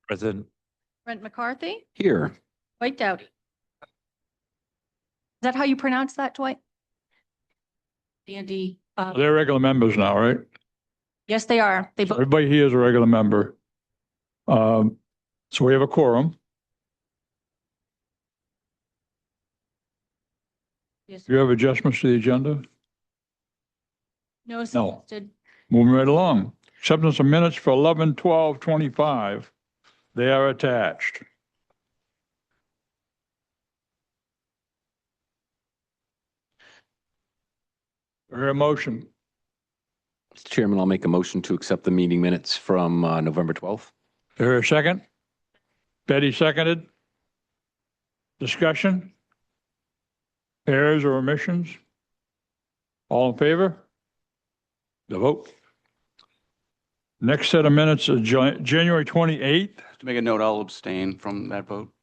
Present. Brent McCarthy, Here. Dwight Doughty. Is that how you pronounce that, Dwight? Andy, They're regular members now, right? yes, they are. They both, Everybody here is a regular member. So we have a quorum. yes. Do you have adjustments to the agenda? No, No. suggested. Moving right along. Acceptance of minutes for 11/12/25. They are attached. Hear a motion. Mr. Chairman, I'll make a motion to accept the meeting minutes from November 12th. Hear a second? Betty seconded. Discussion? Errors or omissions? All in favor? The vote. Next set of minutes is January 28th. To make a note, I'll abstain from that vote.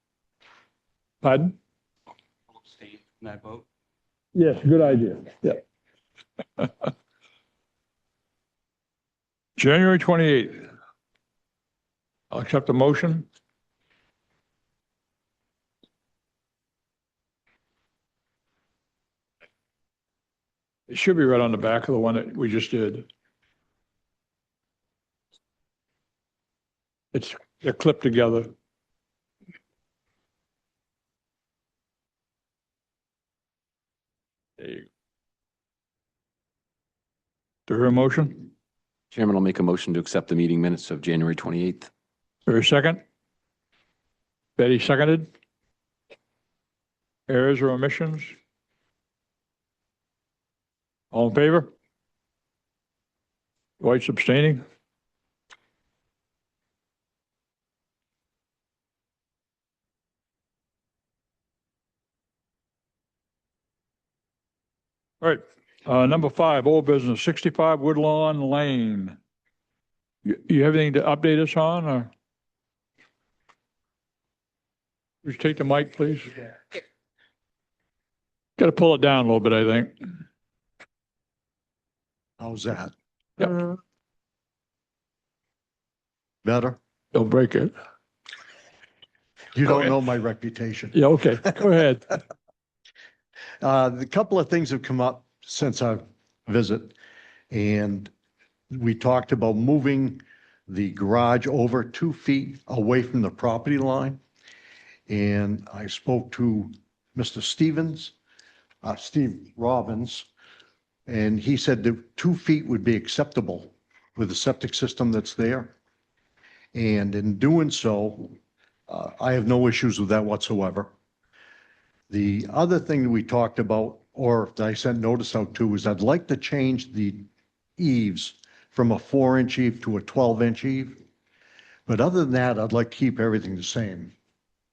Pardon? I'll abstain from that vote. Yes, good idea. Yeah. January 28th. I'll accept the motion. It should be right on the back of the one that we just did. They're clipped together. There you go. Do you hear a motion? Chairman, I'll make a motion to accept the meeting minutes of January 28th. Or a second? Betty seconded. Errors or omissions? All in favor? Dwight's abstaining. All right, number 5, old business, 65 Woodlawn Lane. You have anything to update us on, or? Would you take the mic, please? Got to pull it down a little bit, I think. How's that? Yep. Better? Don't break it. You Go don't ahead. know my reputation. Yeah, okay, go ahead. The couple of things have come up since our visit, and we talked about moving the garage over 2 feet away from the property line. And I spoke to Mr. Steve Robbins, and he said that 2 feet would be acceptable with the septic system that's there. And in doing so, I have no issues with that whatsoever. The other thing that we talked about, or that I sent notice out to, is I'd like to change the eaves from a 4-inch eave to a 12-inch eave. But other than that, I'd like to keep everything the same.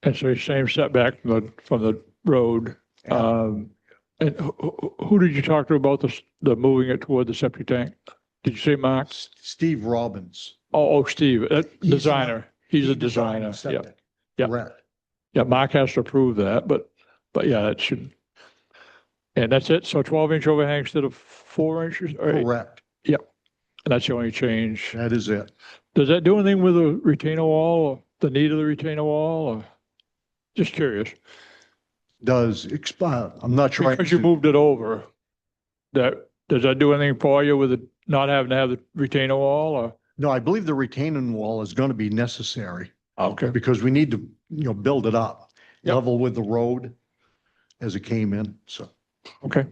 And so same setback from the road. And who did you talk to about the moving it toward the septic tank? Did you say Mark? Steve Robbins. Oh, Steve, He's designer. He's a He designed designer. the septic. Yeah. Correct. Yeah, Mark has to approve that, but yeah, that should. And that's it. So 12-inch overhang instead of 4 inches? Or Correct. and that's the only change. That is it. Does that do anything with the retainer wall or the need of the retainer wall, or just curious? Does expire. I'm not sure. Because you moved it over, does that do anything for you with it not having to have the retainer wall, or? No, I believe the retaining wall is going to be necessary Okay, because we need to, build it up, Yep. level with the road as it came in. So okay.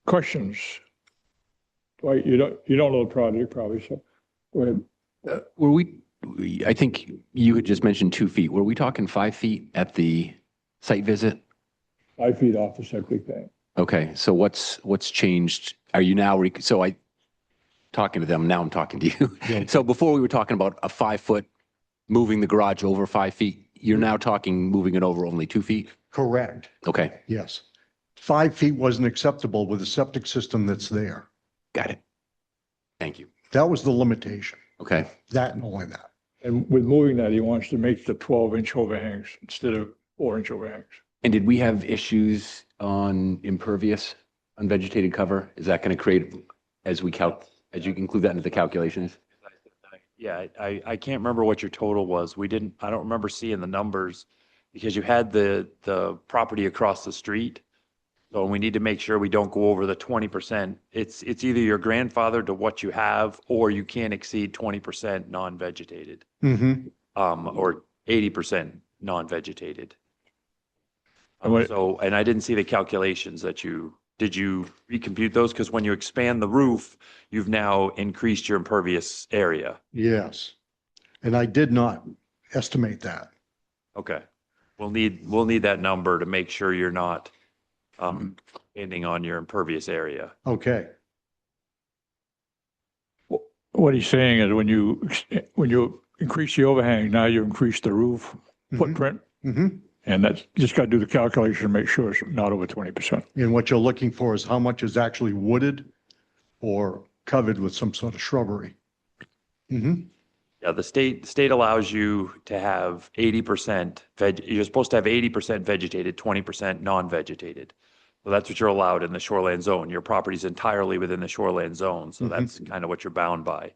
Questions? Well, you don't know the project probably, so go ahead. I think you had just mentioned 2 feet. Were we talking 5 feet at the site visit? 5 feet off the septic tank. Okay, so what's changed? Are you now, talking to them, now I'm talking to you. Yeah. So before we were talking about a 5 foot, moving the garage over 5 feet. You're now talking moving it over only 2 feet? correct. Okay, Yes. 5 feet wasn't acceptable with the septic system that's there. got it. Thank you. That was the limitation. Okay, That and only that. And with moving that, he wants to make the 12-inch overhangs instead of 4-inch overhangs. and did we have issues on impervious, unvegetated cover? Is that going to create, as you include that into the calculations? Yeah, I can't remember what your total was. I don't remember seeing the numbers because you had the property across the street. So we need to make sure we don't go over the 20%. It's either your grandfather to what you have, or you can't exceed 20% non-vegetated, Mm-hmm. or 80% non-vegetated. And what- So, and I didn't see the calculations did you recompute those? Because when you expand the roof, you've now increased your impervious area. Yes. And I did not estimate that. Okay. We'll need that number to make sure you're not expanding on your impervious area. Okay. What he's saying is when you increase the overhang, now you increase the roof footprint. Mm-hmm. And that's, just got to do the calculation to make sure it's not over 20%. And what you're looking for is how much is actually wooded or covered with some sort of shrubbery. Mm-hmm. Yeah, the state allows you to have 80% you're supposed to have 80% vegetated, 20% non-vegetated. So that's what you're allowed in the shoreland zone. Your property's entirely within the shoreland zone, so that's kind of what you're bound by.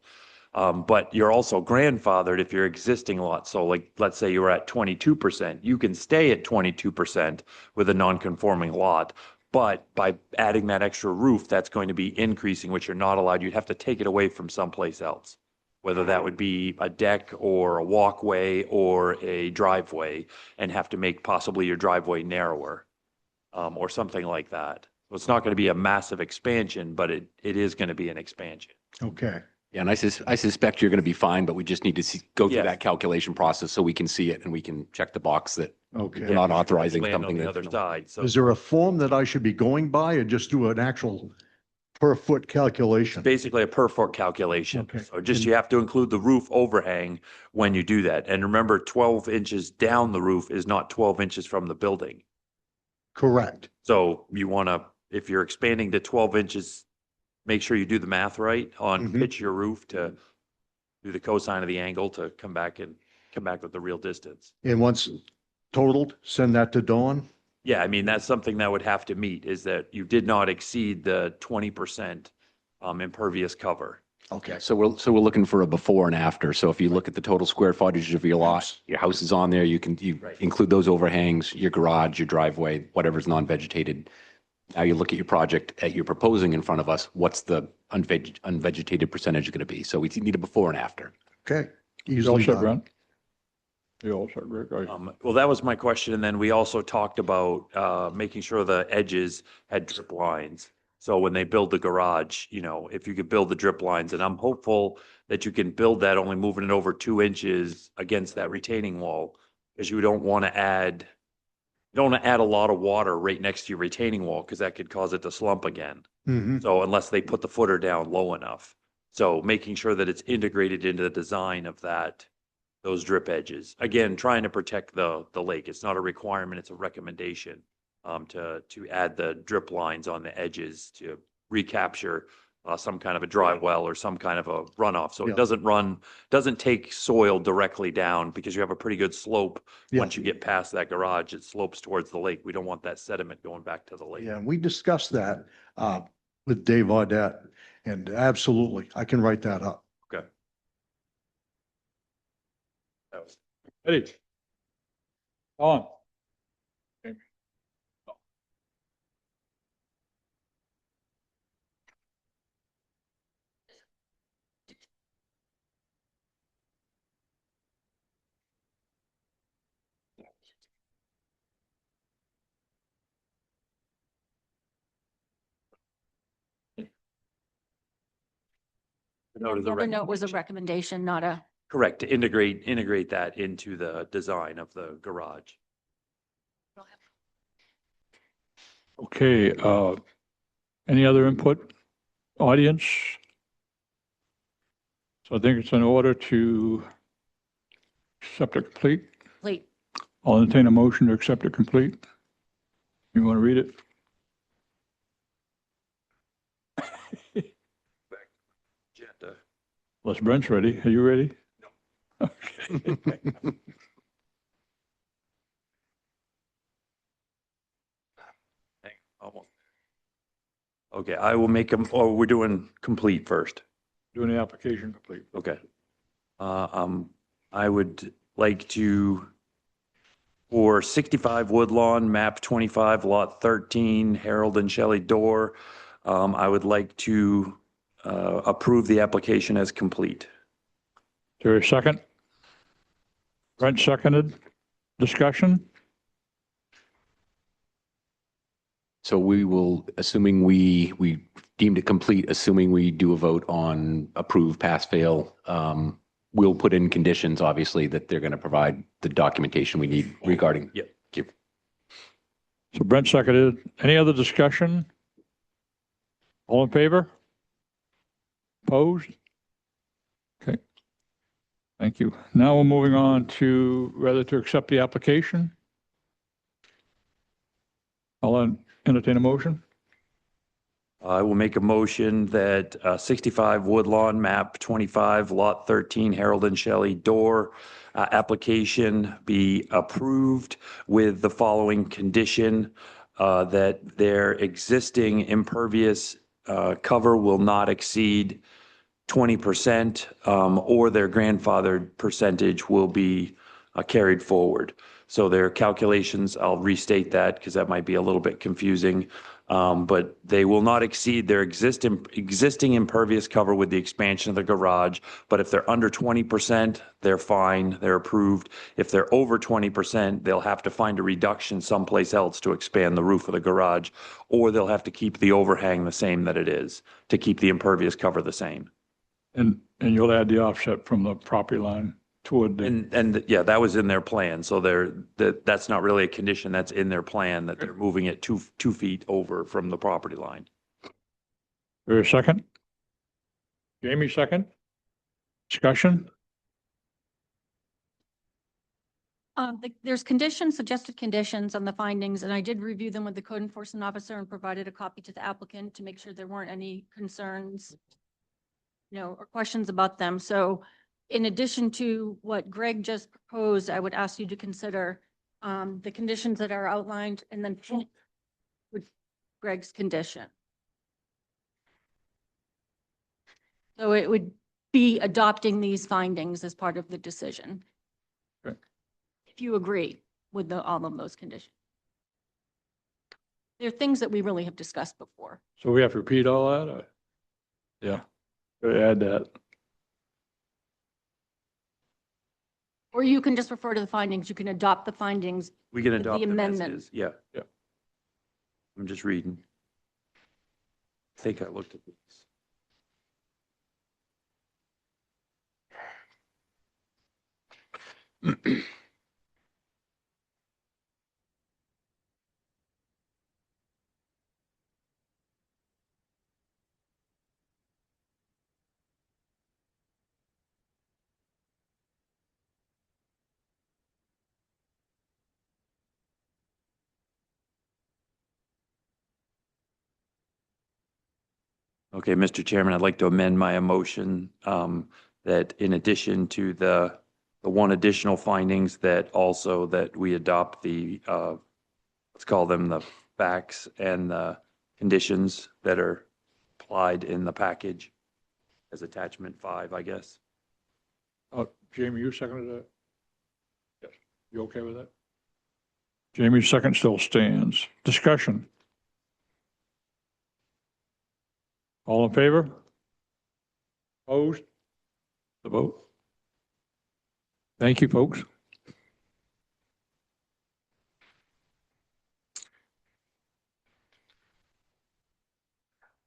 But you're also grandfathered if you're existing lot. So like, let's say you were at 22%, you can stay at 22% with a non-conforming lot. But by adding that extra roof, that's going to be increasing, which you're not allowed. You'd have to take it away from someplace else, whether that would be a deck or a walkway or a driveway, and have to make possibly your driveway narrower, or something like that. So it's not going to be a massive expansion, but it is going to be an expansion. Okay. Yeah, and I suspect you're going to be fine, but we just need to go through Yeah. that calculation process so we can see it and we can check the box that Okay. we're not authorizing Land on something the that, other you know. side, so Is there a form that I should be going by or just do an actual per foot calculation? basically a per foot calculation. Okay. So just you have to include the roof overhang when you do that. And remember, 12 inches down the roof is not 12 inches from the building. Correct. So you want to, if you're expanding to 12 inches, make sure you do the math right on Mhm. pitch your roof to do the cosine of the angle to come back with the real distance. And once totaled, send that to Dawn? Yeah, I mean, that's something that would have to meet, is that you did not exceed the 20% impervious cover. Okay. So we're looking for a before and after. So if you look at the total square footage of your lot, your house is on there, you Right. include those overhangs, your garage, your driveway, whatever's non-vegetated. Now you look at your project that you're proposing in front of us, what's the unvegetated percentage going to be? So we need a before and after. Okay. You all Easily set, done. Brent? You all set, Rick? Well, that was my question. And then we also talked about making sure the edges had drip lines. So when they build the garage, you know, if you could build the drip lines, and I'm hopeful that you can build that only moving it over 2 inches against that retaining wall, because you don't want to add a lot of water right next to your retaining wall, because that could cause it to slump again. Mhm. So unless they put the footer down low enough. So making sure that it's integrated into the design of those drip edges. Again, trying to protect the lake. It's not a requirement, it's a recommendation to add the drip lines on the edges to recapture some kind of a dry well or some kind of a runoff. So Yeah. it doesn't take soil directly down, because you have a pretty good slope. Yeah. Once you get past that garage, it slopes towards the lake. We don't want that sediment going back to the lake. Yeah, we discussed that with Dave Audette, and absolutely, I can write that up. Okay. That was- Eddie? On. Note of The other note was a recommendation. recommendation, not a, Correct, to integrate that into the design of the garage. Okay, any other input? Audience? So I think it's in order to accept it complete. late. I'll entertain a motion to accept it complete. You want to read it? Agenda. Unless Brent's ready. Are you ready? No. Okay. Almost. Okay, I will make them, or we're doing complete first. Doing the application complete. Okay. I would like to, for 65 Woodlawn, map 25, lot 13, Harold and Shelley Door, I would like to approve the application as complete. Is there a second? Brent seconded. Discussion? So we will, assuming we deemed it complete, assuming we do a vote on approve, pass, fail, we'll put in conditions, obviously, that they're going to provide the documentation we need regarding. Yep. Thank you. So Brent seconded. Any other discussion? All in favor? Opposed? Okay. Thank you. Now we're moving on to whether to accept the application. I'll entertain a motion. I will make a motion that 65 Woodlawn, map 25, lot 13, Harold and Shelley Door application be approved with the following condition, that their existing impervious cover will not exceed 20%, or their grandfathered percentage will be carried forward. So their calculations, I'll restate that because that might be a little bit confusing. But they will not exceed their existing impervious cover with the expansion of the garage. But if they're under 20%, they're fine, they're approved. If they're over 20%, they'll have to find a reduction someplace else to expand the roof of the garage, or they'll have to keep the overhang the same that it is to keep the impervious cover the same. And you'll add the offset from the property line toward the, And yeah, that was in their plan. So that's not really a condition. That's in their plan that they're moving it 2 feet over from the property line. there a second? Jamie, second? Discussion? There's conditions, suggested conditions on the findings, and I did review them with the code enforcement officer and provided a copy to the applicant to make sure there weren't any concerns, or questions about them. So in addition to what Greg just proposed, I would ask you to consider the conditions that are outlined and then with Greg's condition. So it would be adopting these findings as part of the decision. Okay. If you agree with all of those conditions. They're things that we really have discussed before. So we have to repeat all that? Or- Yeah, gotta add that. Or you can just refer to the findings. You can adopt the findings. We can With the adopt them as amendment. is. Yeah. Yeah. I'm just reading. I think I looked at this. Okay, Mr. Chairman, I'd like to amend my motion that in addition to the one additional findings, that also that we adopt the, let's call them the facts and the conditions that are applied in the package as attachment 5, I guess. Jamie, you seconded that? Yes. You okay with that? Jamie's second still stands. Discussion? All in favor? Opposed? The vote. Thank you, folks.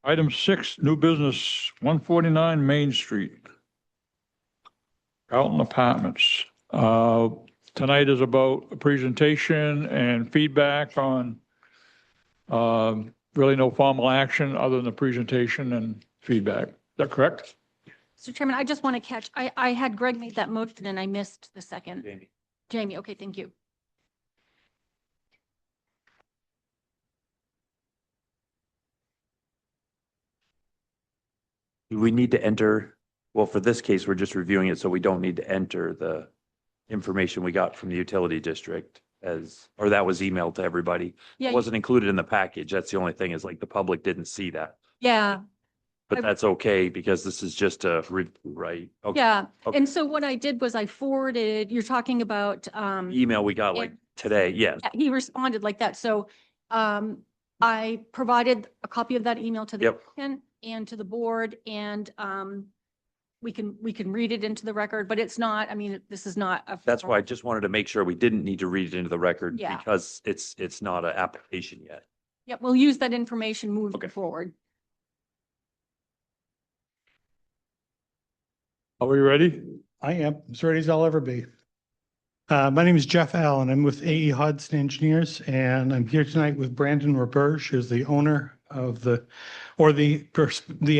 Item 6, new business, 149 Main Street. Carlton Apartments. Tonight is about a presentation and feedback on really no formal action other than the presentation and feedback. Is that correct? Mr. Chairman, I just want to catch, I had Greg make that motion and I missed the second. Jamie. Jamie, okay, thank you. Do we need to enter, well, for this case, we're just reviewing it, so we don't need to enter the information we got from the utility district as, or that was emailed to everybody. Yeah, It wasn't included in the package. That's the only thing is like the public didn't see that. yeah. but that's okay because this is just a, right? Okay. Yeah, Okay. and so what I did was I forwarded, you're talking about, Email we got like today, yes. he responded like that. So I provided a copy of that email to the Yep. applicant and to the board, and we can read it into the record, but it's not, I mean, this is not a. That's why I just wanted to make sure we didn't need to read it into the record Yeah. because it's not an application yet. Yeah, we'll use that information moving Okay. forward. Are we ready? I am, as ready as I'll ever be. My name is Jeff Allen. I'm with AE Hodson Engineers, and I'm here tonight with Brandon Roberge, who's the owner of the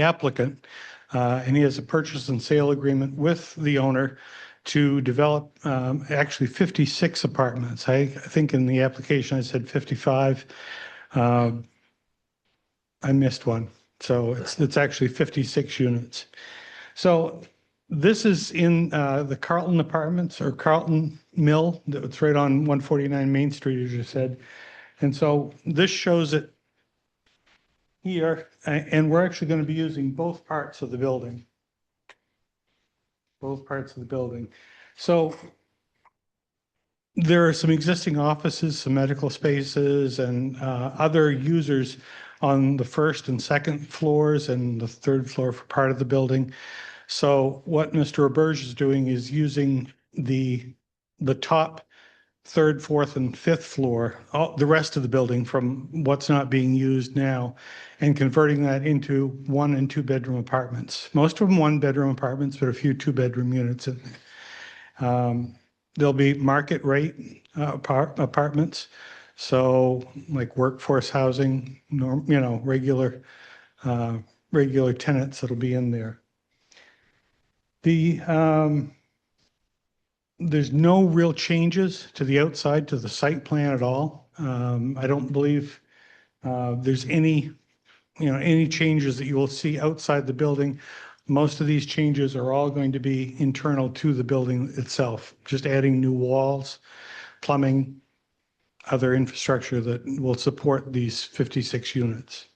applicant. And he has a purchase and sale agreement with the owner to develop actually 56 apartments. I think in the application I said 55. I missed one. So it's actually 56 units. So this is in the Carlton Apartments or Carlton Mill. It's right on 149 Main Street, as you said. And so this shows it here, and we're actually going to be using both parts of the building. Both parts of the building. So there are some existing offices, some medical spaces, and other users on the first and second floors and the third floor for part of the building. So what Mr. Roberge is doing is using the top third, fourth, and fifth floor, the rest of the building from what's not being used now, and converting that into 1 and 2 bedroom apartments. Most of them 1 bedroom apartments, but a few 2 bedroom units in there. There'll be market rate apartments. So like workforce housing, regular tenants that'll be in there. There's no real changes to the outside, to the site plan at all. I don't believe there's any changes that you will see outside the building. Most of these changes are all going to be internal to the building itself, just adding new walls, plumbing, other infrastructure that will support these 56 units.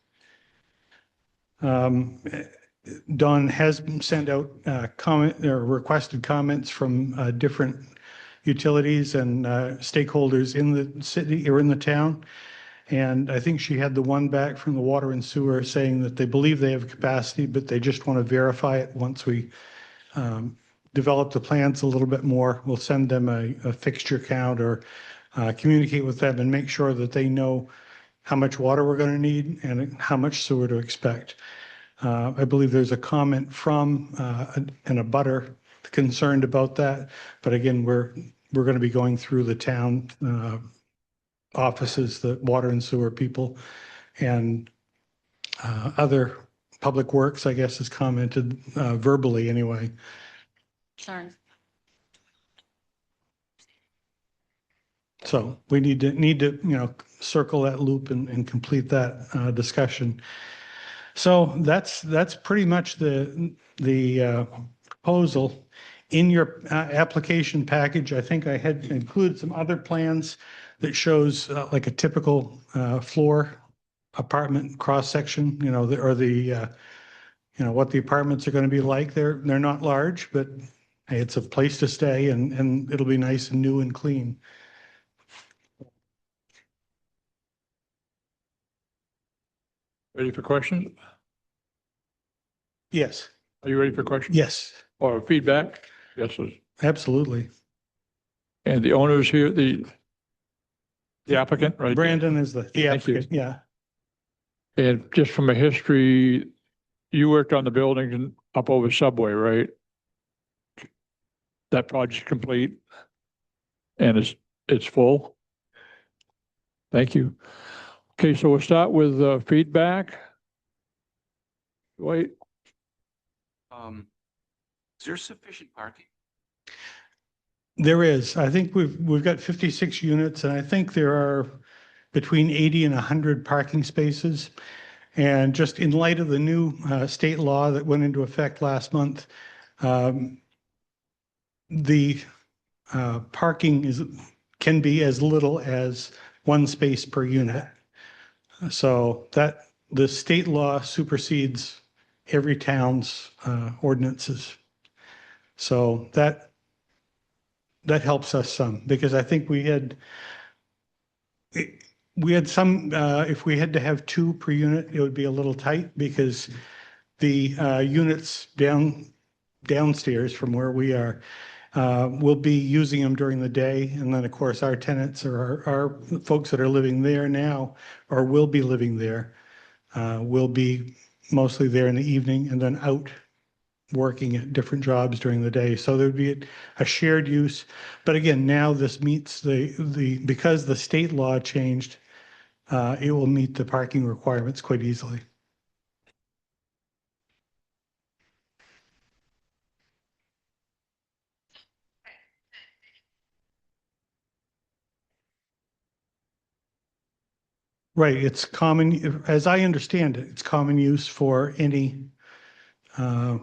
Don has sent out comment or requested comments from different utilities and stakeholders in the city or in the town. And I think she had the one back from the water and sewer saying that they believe they have capacity, but they just want to verify it once we develop the plans a little bit more. We'll send them a fixture count or communicate with them and make sure that they know how much water we're going to need and how much sewer to expect. I believe there's a comment from an abutter concerned about that. But again, we're going to be going through the town offices, the water and sewer people, and other public works, I guess, has commented verbally anyway. Sorry. So we need to circle that loop and complete that discussion. So that's pretty much the proposal. In your application package, I think I had included some other plans that shows like a typical floor apartment cross section, what the apartments are going to be like. They're not large, but hey, it's a place to stay and it'll be nice and new and clean. Ready for questions? Yes, Are you ready for questions? yes, Or feedback? Yes, sir. absolutely. And the owners here, the applicant, right? Brandon is the you. applicant, yeah. And just from a history, you worked on the building up over Subway, right? That project's complete and it's full. Thank you. Okay, so we'll start with feedback. Wait, Is there sufficient parking? There is. I think we've got 56 units, and I think there are between 80 and 100 parking spaces. And just in light of the new state law that went into effect last month, the parking can be as little as 1 space per unit. So that the state law supersedes every town's ordinances. So that helps us some, because I think we had some, if we had to have two per unit, it would be a little tight, because the units downstairs from where we are will be using them during the day. And then, of course, our tenants or our folks that are living there now or will be living there will be mostly there in the evening and then out working at different jobs during the day. So there'd be a shared use. But again, now this meets because the state law changed, it will meet the parking requirements quite easily. Right, it's common, as I understand it, it's common use for any tenant.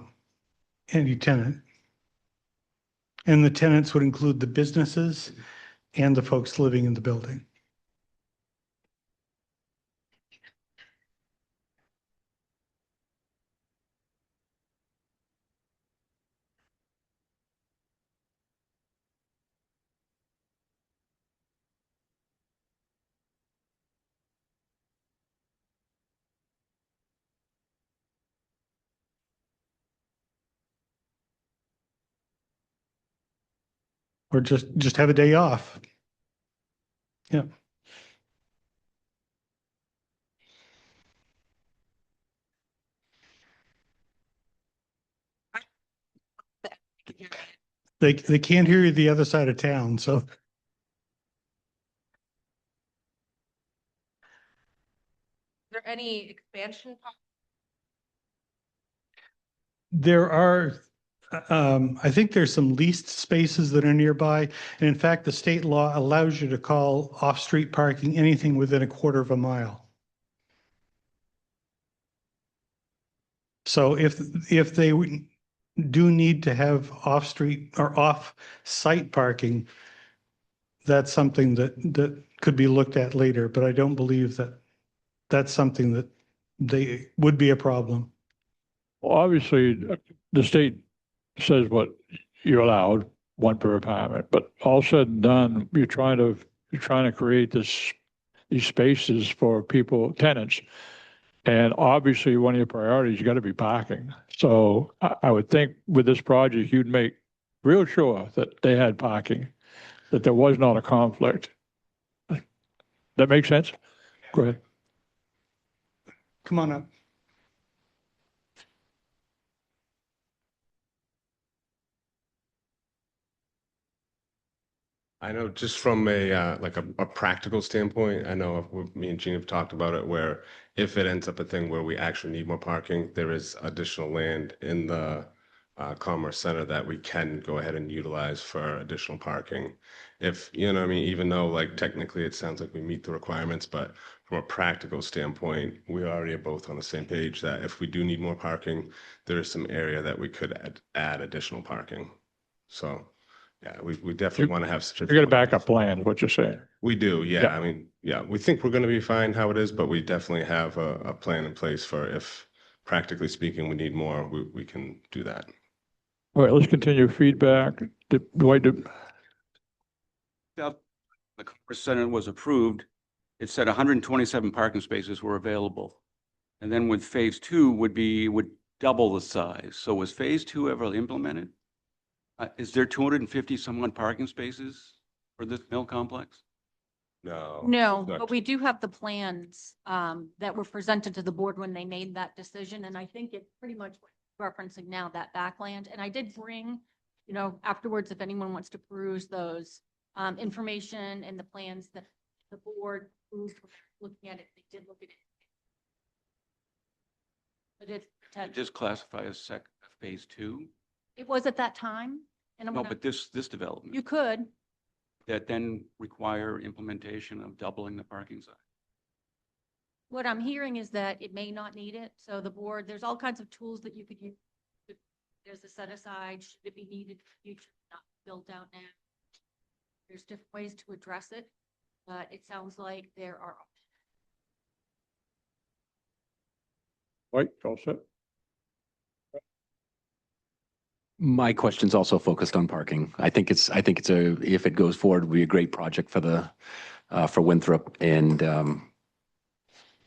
And the tenants would include the businesses and the folks living in the building. Or just have a day off. Yeah. They can't hear you the other side of town, so. Is there any expansion? There are, I think there's some leased spaces that are nearby. And in fact, the state law allows you to call off-street parking anything within a quarter of a mile. So if they do need to have off-street or off-site parking, that's something that could be looked at later, but I don't believe that that's something that they would be a problem. Well, obviously, the state says what you're allowed, one per apartment, but all said and done, you're trying to create these spaces for people, tenants. And obviously, one of your priorities has got to be parking. So I would think with this project, you'd make real sure that they had parking, that there was not a conflict. That makes sense? Go ahead. Come on up. I know just from a like a practical standpoint, I know me and Gene have talked about it where if it ends up a thing where we actually need more parking, there is additional land in the Commerce Center that we can go ahead and utilize for additional parking. If, you know what I mean, even though like technically it sounds like we meet the requirements, but from a practical standpoint, we already are both on the same page that if we do need more parking, there is some area that we could add additional parking. So. Yeah, we definitely want to have such a. You got a backup plan, is what you're saying. We do, yeah. Yeah. I mean, yeah, we think we're going to be fine how it is, but we definitely have a plan in place for if, practically speaking, we need more, we can do that. All right, let's continue feedback. Dwight, The Commerce Center was approved. It said 127 parking spaces were available. And then with phase two would double the size. So was phase two ever implemented? Is there 250 some odd parking spaces for this mill complex? No. No, Correct. but we do have the plans that were presented to the board when they made that decision. And I think it's pretty much what you're referencing now, that backland. And I did bring, afterwards, if anyone wants to peruse those information and the plans that the board was looking at it, they did look at it. But Just classify as phase two? it was at that time. And I'm No, gonna, but this development. you could. That then require implementation of doubling the parking size. What I'm hearing is that it may not need it. So the board, there's all kinds of tools that you could use. There's a set aside, should it be needed for future, not built out now. There's different ways to address it, but it sounds like there are. Dwight, all set? My question's also focused on parking. I think it's if it goes forward, it'll be a great project for Winthrop and,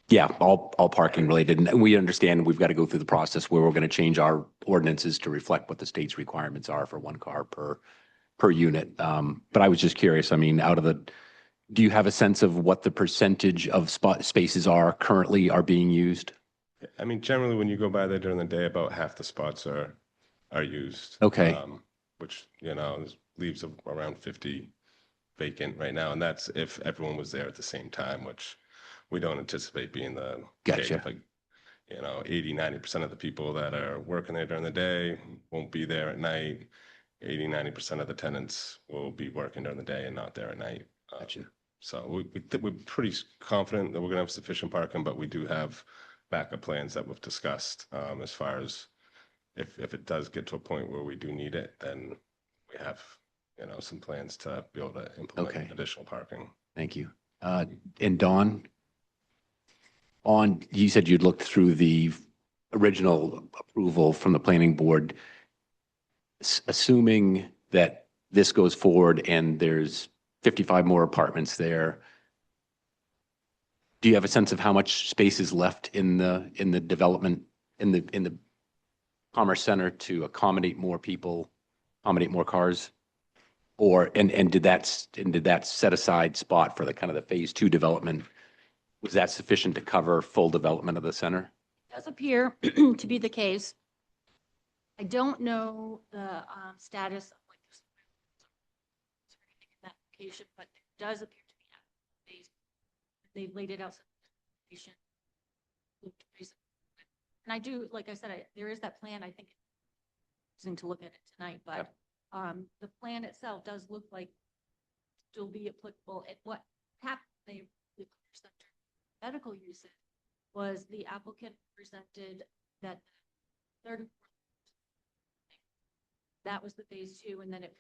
yeah, all parking related. And we understand we've got to go through the process where we're going to change our ordinances to reflect what the state's requirements are for 1 car per unit. But I was just curious, I mean, do you have a sense of what the percentage of spaces currently are being used? I mean, generally, when you go by there during the day, about half the spots are used. Okay. Which, leaves around 50 vacant right now. And that's if everyone was there at the same time, which we don't anticipate being the case. Gotcha. Like, 80-90% of the people that are working there during the day won't be there at night. 80-90% of the tenants will be working during the day and not there at night. Gotcha. So we're pretty confident that we're gonna have sufficient parking, but we do have backup plans that we've discussed, as far as if it does get to a point where we do need it, then we have, some plans to be able to implement Okay. additional parking. Thank you. And Dawn, you said you'd looked through the original approval from the planning board. Assuming that this goes forward and there's 55 more apartments there, do you have a sense of how much space is left in the development, in the Commerce Center to accommodate more people, accommodate more cars? Or, and did that set aside spot for the kind of the phase 2 development? Was that sufficient to cover full development of the center? Does appear to be the case. I don't know the status of like that location, but it does appear to be phase. They've laid it out. And I do, like I said, there is that plan. I think it's interesting to look at it tonight, but the plan itself does look like still be applicable. At what happened, the medical uses was the applicant presented that that was the phase 2, and then it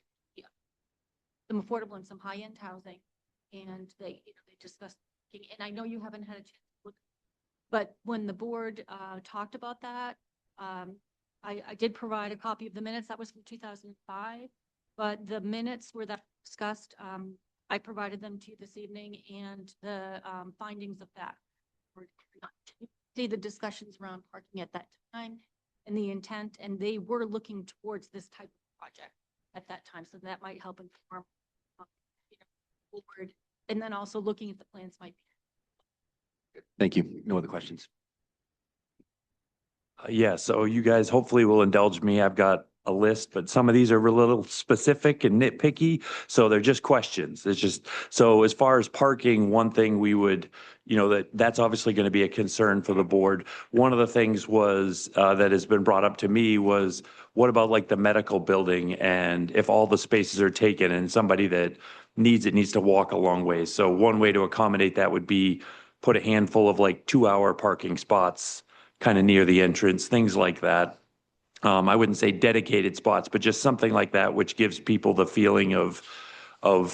some affordable and some high-end housing, and they discussed. And I know you haven't had a chance to look, but when the board talked about that, I did provide a copy of the minutes. That was from 2005, but the minutes were that discussed. I provided them to you this evening, and the findings of that. See the discussions around parking at that time and the intent, and they were looking towards this type of project at that time. So that might help inform forward, and then also looking at the plans might be. Thank you. No other questions. Yeah, so you guys hopefully will indulge me. I've got a list, but some of these are a little specific and nitpicky. So they're just questions. It's just, so as far as parking, one thing we would, that's obviously going to be a concern for the board. One of the things was, that has been brought up to me was, what about like the medical building? And if all the spaces are taken and somebody that needs it needs to walk a long way. So one way to accommodate that would be put a handful of like 2-hour parking spots kind of near the entrance, things like that. I wouldn't say dedicated spots, but just something like that, which gives people the feeling of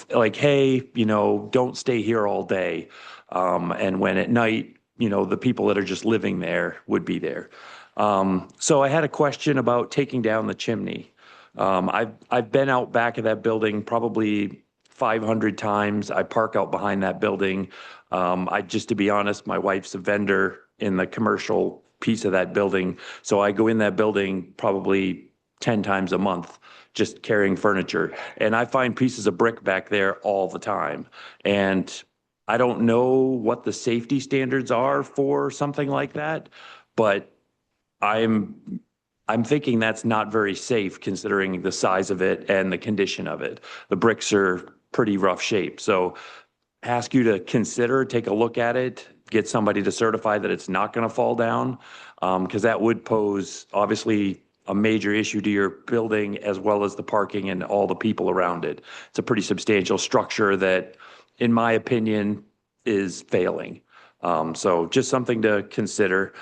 like, hey, don't stay here all day. And when at night, the people that are just living there would be there. So I had a question about taking down the chimney. I've been out back of that building probably 500 times. I park out behind that building. Just to be honest, my wife's a vendor in the commercial piece of that building. So I go in that building probably 10 times a month, just carrying furniture. And I find pieces of brick back there all the time. And I don't know what the safety standards are for something like that, but I'm thinking that's not very safe considering the size of it and the condition of it. The bricks are pretty rough shape. So ask you to consider, take a look at it, get somebody to certify that it's not going to fall down, because that would pose obviously a major issue to your building as well as the parking and all the people around it. It's a pretty substantial structure that, in my opinion, is failing. So just something to consider.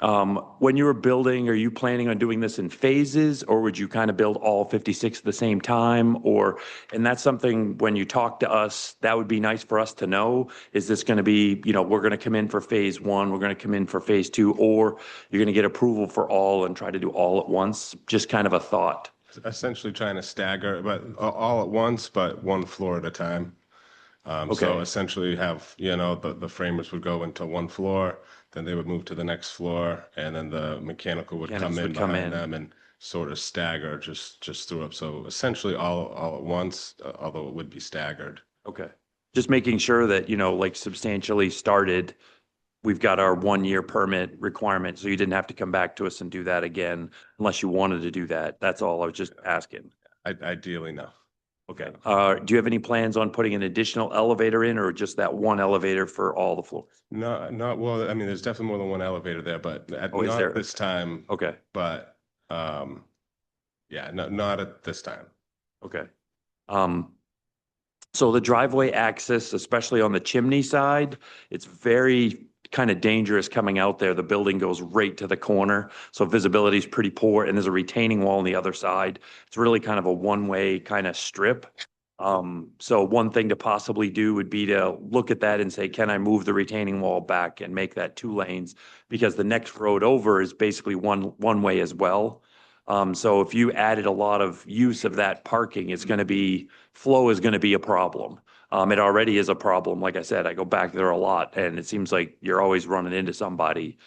When you were building, are you planning on doing this in phases, or would you kind of build all 56 at the same time? And that's something when you talk to us, that would be nice for us to know. Is this going to be, we're going to come in for phase 1, we're going to come in for phase 2, or you're going to get approval for all and try to do all at once? Just kind of a thought. Essentially trying to stagger, but all at once, but one floor at a time. So Okay. essentially have, the framers would go into one floor, then they would move to the next floor, and then the mechanical would Mechanics come in would come behind in. them and sort of stagger just through up. So essentially all at once, although it would be staggered. Okay. Just making sure that, like substantially started, we've got our 1 year permit requirement, so you didn't have to come back to us and do that again unless you wanted to do that. That's all I was just asking. Ideally, no. Okay. Do you have any plans on putting an additional elevator in or just that one elevator for all the floors? Not well, I mean, there's definitely more than one elevator there, but Oh, is there? not this time, Okay. but, yeah, not at this time. Okay. So the driveway access, especially on the chimney side, it's very kind of dangerous coming out there. The building goes right to the corner, so visibility is pretty poor, and there's a retaining wall on the other side. It's really kind of a one-way kind of strip. So one thing to possibly do would be to look at that and say, can I move the retaining wall back and make that 2 lanes? Because the next road over is basically one way as well. So if you added a lot of use of that parking, flow is going to be a problem. It already is a problem. Like I said, I go back there a lot and it seems like you're always running into somebody.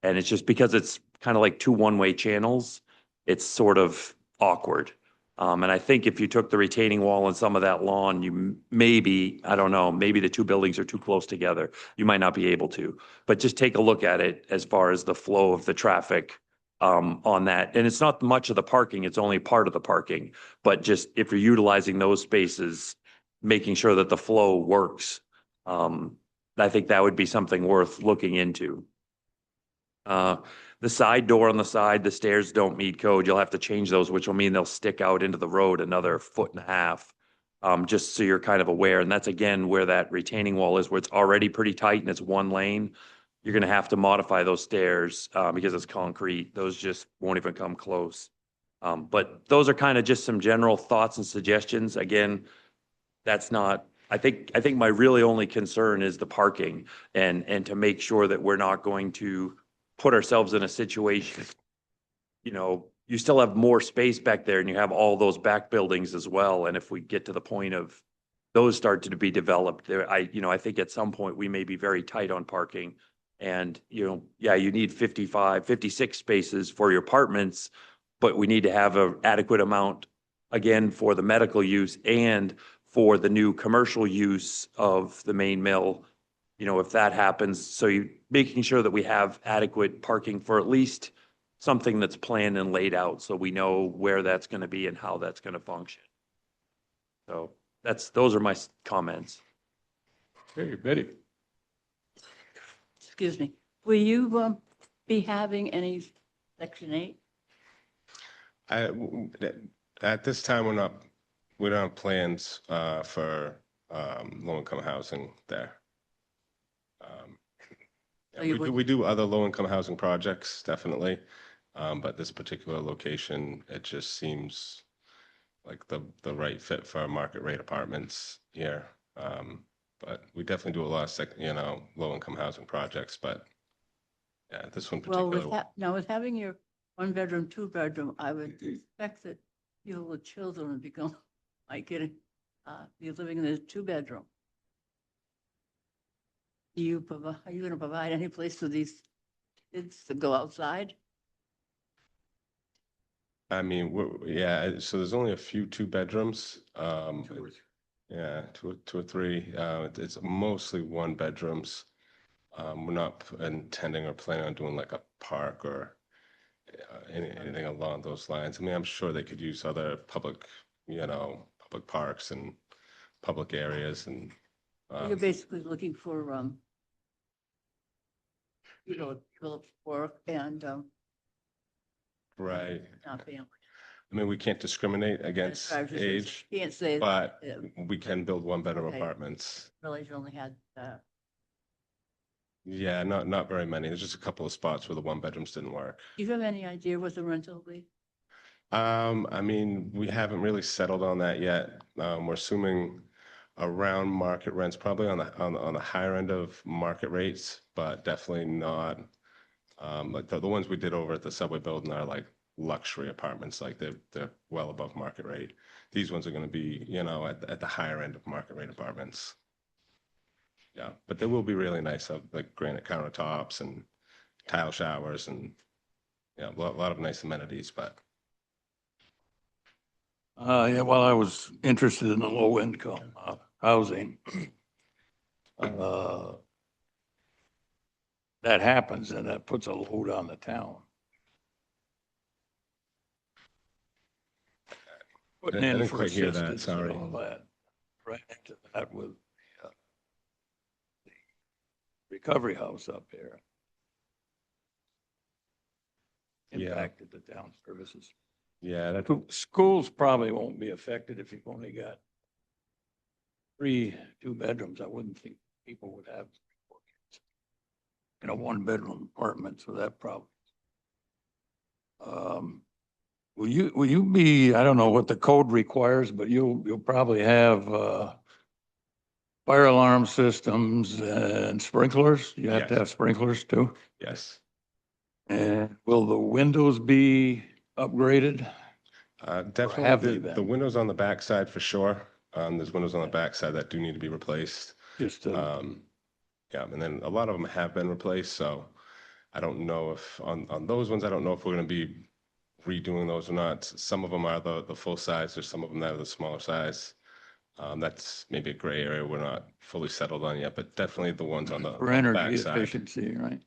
And it's just because it's kind of like 2 one-way channels, it's sort of awkward. And I think if you took the retaining wall and some of that lawn, I don't know, maybe the 2 buildings are too close together. You might not be able to, but just take a look at it as far as the flow of the traffic on that. And it's not much of the parking, it's only part of the parking. But just if you're utilizing those spaces, making sure that the flow works. I think that would be something worth looking into. The side door on the side, the stairs don't meet code. You'll have to change those, which will mean they'll stick out into the road another 1.5 feet. Just so you're kind of aware. And that's again where that retaining wall is, where it's already pretty tight and it's 1 lane. You're going to have to modify those stairs because it's concrete. Those just won't even come close. But those are kind of just some general thoughts and suggestions. Again, that's not, I think my really only concern is the parking and to make sure that we're not going to put ourselves in a situation, you still have more space back there and you have all those back buildings as well. And if we get to the point of those start to be developed there, I think at some point we may be very tight on parking. And, you need 56 spaces for your apartments, but we need to have an adequate amount, again, for the medical use and for the new commercial use of the main mill, if that happens. So making sure that we have adequate parking for at least something that's planned and laid out so we know where that's going to be and how that's going to function. So those are my comments. Okay, Betty. Excuse me, will you be having any Section 8? At this time, we don't have plans for low-income housing there. So you We do other low-income housing projects, definitely. But this particular location, it just seems like the right fit for our market rate apartments here. But we definitely do a lot of low-income housing projects, but yeah, this one Well, particular. with having your 1-bedroom, 2-bedroom, I would expect that you with children would become, you're living in a 2-bedroom. Are you going to provide any place for these kids to go outside? I mean, so there's only a few 2-bedrooms. Yeah, two or three. It's mostly 1-bedrooms. We're not intending or planning on doing like a park or anything along those lines. I mean, I'm sure they could use other public parks and public areas and. You're basically looking for, work and Right. not family. I mean, we can't discriminate against age, Can't say. but Yeah. we can build 1-bedroom Okay. apartments. Realize you only had, Yeah, not very many. There's just a couple of spots where the 1-bedrooms didn't work. do you have any idea what the rental will be? I mean, we haven't really settled on that yet. We're assuming around market rents, probably on the higher end of market rates, but definitely not like the ones we did over at the Subway building are like luxury apartments, like they're well above market rate. These ones are going to be, at the higher end of market rate apartments. Yeah, but they will be really nice, like granite countertops and tile showers and, yeah, a lot of nice amenities, but. Yeah, well, I was interested in the low income housing. That happens and that puts a load on the town. Putting I in didn't for quite hear that, assistance and sorry. all that. Right into that with the recovery house up there. Yeah. Impacted the town services. Yeah, that, Schools probably won't be affected if you've only got 3 2-bedrooms. I wouldn't think people would have 4 kids in a 1-bedroom apartment, so that problem. Will you be, I don't know what the code requires, but you'll probably have, fire alarm systems and sprinklers. You have to Yes. have sprinklers too. yes. And will the windows be upgraded? have Definitely they the been? windows on the backside for sure. There's windows on the backside that do need to be replaced. Just to, Yeah, and then a lot of them have been replaced, so I don't know if on those ones, I don't know if we're gonna be redoing those or not. Some of them are the full size, there's some of them that are the smaller size. That's maybe a gray area we're not fully settled on yet, but definitely the ones on the for energy backside. efficiency, right?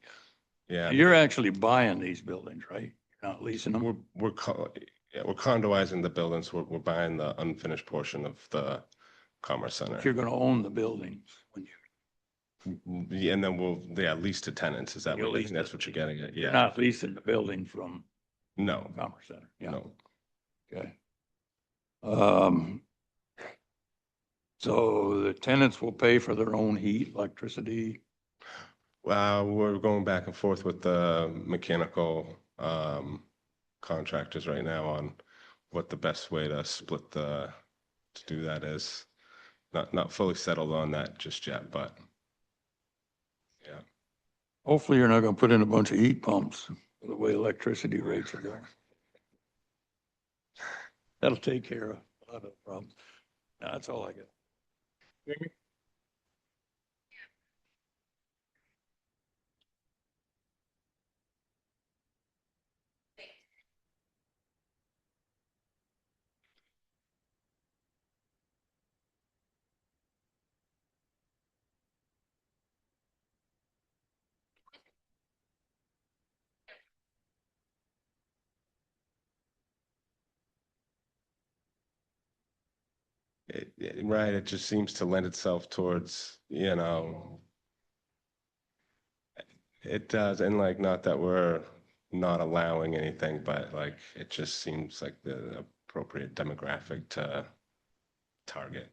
Yeah, You're actually buying these buildings, right? You're not leasing them? we're condoizing the buildings. We're buying the unfinished portion of the Commerce But Center. you're gonna own the buildings when you, Yeah, and then lease to tenants. Is that You'll what lease that's to- what you're getting at? you're Yeah. not leasing the building from No, Commerce Center. Yeah, no. okay. So the tenants will pay for their own heat, electricity. We're going back and forth with the mechanical contractors right now on what the best way to to do that is. Not fully settled on that just yet, but yeah. Hopefully you're not gonna put in a bunch of heat pumps the way electricity rates are going. That'll take care of a lot of the problems. No, that's all I got. Right, it just seems to lend itself towards, it does, and like, not that we're not allowing anything, but like, it just seems like the appropriate demographic to target.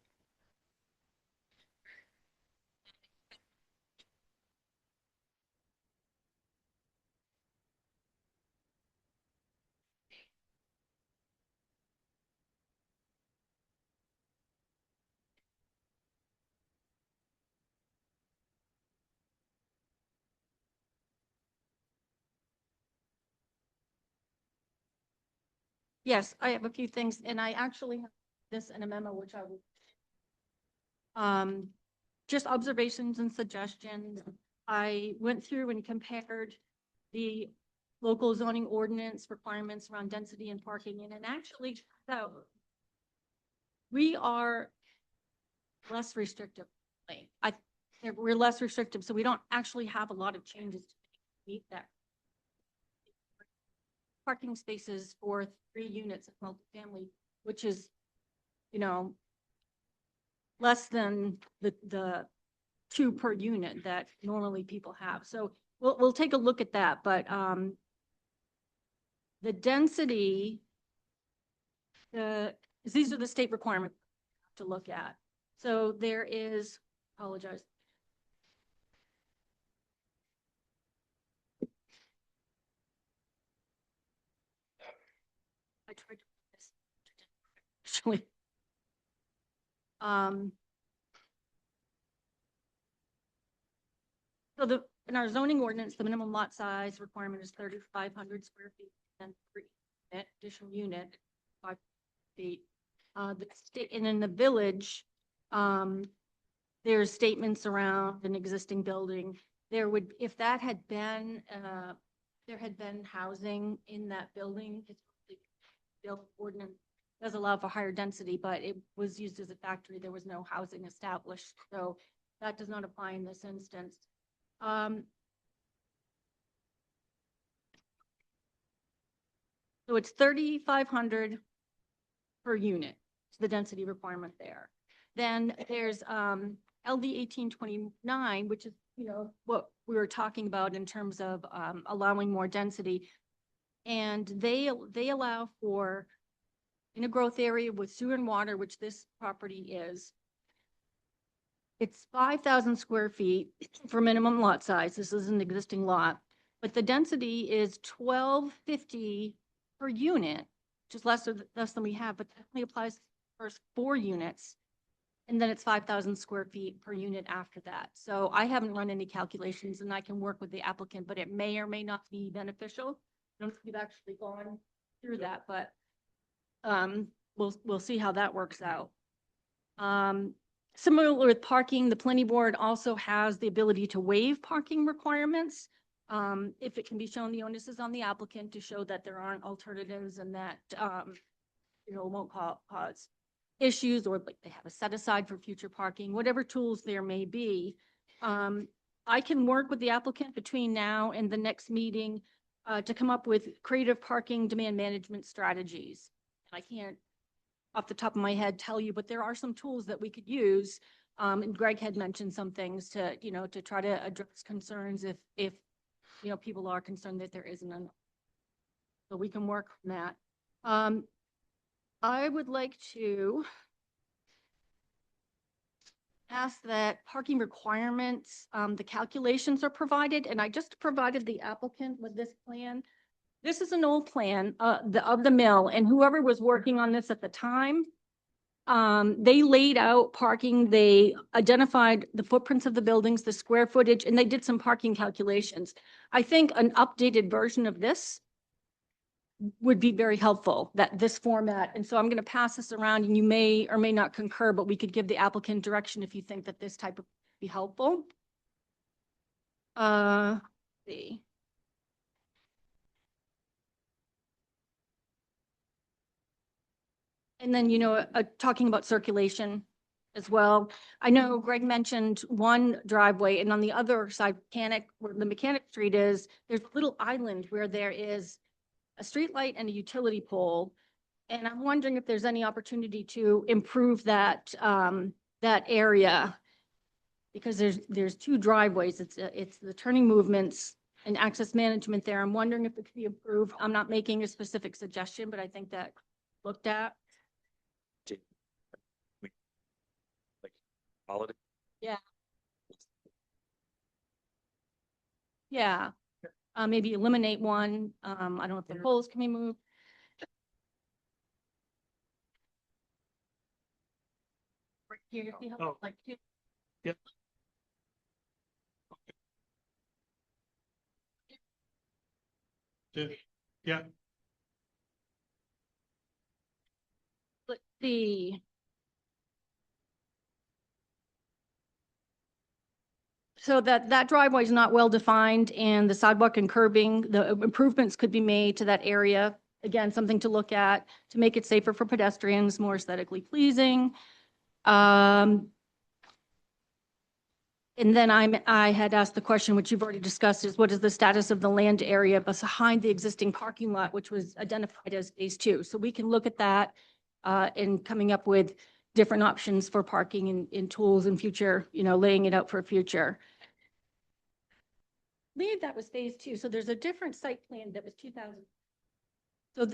Yes, I have a few things, and I actually have this in a memo, which I will. Just observations and suggestions. I went through and compared the local zoning ordinance requirements around density and parking, and actually, so we are less restrictive. We're less restrictive, so we don't actually have a lot of changes to meet that. Parking spaces for 3 units of multifamily, which is, less than the 2 per unit that normally people have. So we'll take a look at that, but, the density, these are the state requirements to look at. So there is, apologize. I tried to put this, actually. So in our zoning ordinance, the minimum lot size requirement is 3,500 square feet and 3 additional unit, 5 feet. The state, and in the village, there's statements around an existing building. There would, if that had been, there had been housing in that building, it's the built ordinance does allow for higher density, but it was used as a factory. There was no housing established, so that does not apply in this instance. So it's 3,500 per unit, it's the density requirement there. Then there's LD 1829, which is, you know, what we were talking about in terms of allowing more density. And they allow for, in a growth area with sewer and water, which this property is, it's 5,000 square feet for minimum lot size. This is an existing lot, but the density is 1,250 per unit, which is less than we have, but that only applies to the first 4 units. And then it's 5,000 square feet per unit after that. So I haven't run any calculations and I can work with the applicant, but it may or may not be beneficial. I don't think we've actually gone through that, but we'll see how that works out. Similar with parking, the planning board also has the ability to waive parking requirements. If it can be shown the onus is on the applicant to show that there aren't alternatives and that, you know, won't cause issues, or like they have a set aside for future parking, whatever tools there may be. I can work with the applicant between now and the next meeting to come up with creative parking demand management strategies. I can't off the top of my head tell you, but there are some tools that we could use. And Greg had mentioned some things to, you know, to try to address concerns if, you know, people are concerned that there isn't enough. So we can work on that. I would like to ask that parking requirements, the calculations are provided, and I just provided the applicant with this plan. This is an old plan of the mill, and whoever was working on this at the time, they laid out parking, they identified the footprints of the buildings, the square footage, and they did some parking calculations. I think an updated version of this would be very helpful, that this format. And so I'm going to pass this around, and you may or may not concur, but we could give the applicant direction if you think that this type of be helpful. See. And then, you know, talking about circulation as well. I know Greg mentioned one driveway, and on the other side, where the Mechanic Street is, there's a little island where there is a street light and a utility pole. And I'm wondering if there's any opportunity to improve that, that area. Because there's 2 driveways. It's the turning movements and access management there. I'm wondering if it could be improved. I'm not making a specific suggestion, but I think that looked at. Holiday. Yeah. Maybe eliminate one. I don't know if the poles can be moved. Right here, see how, Oh. like, Yep. Yeah. let's see. So that driveway is not well defined, and the sidewalk and curbing, the improvements could be made to that area. Again, something to look at to make it safer for pedestrians, more aesthetically pleasing. And then I had asked the question, which you've already discussed, is what is the status of the land area behind the existing parking lot, which was identified as phase 2. So we can look at that in coming up with different options for parking in tools in future, you know, laying it out for future. I believe that was phase 2. So there's a different site plan that was 2000. So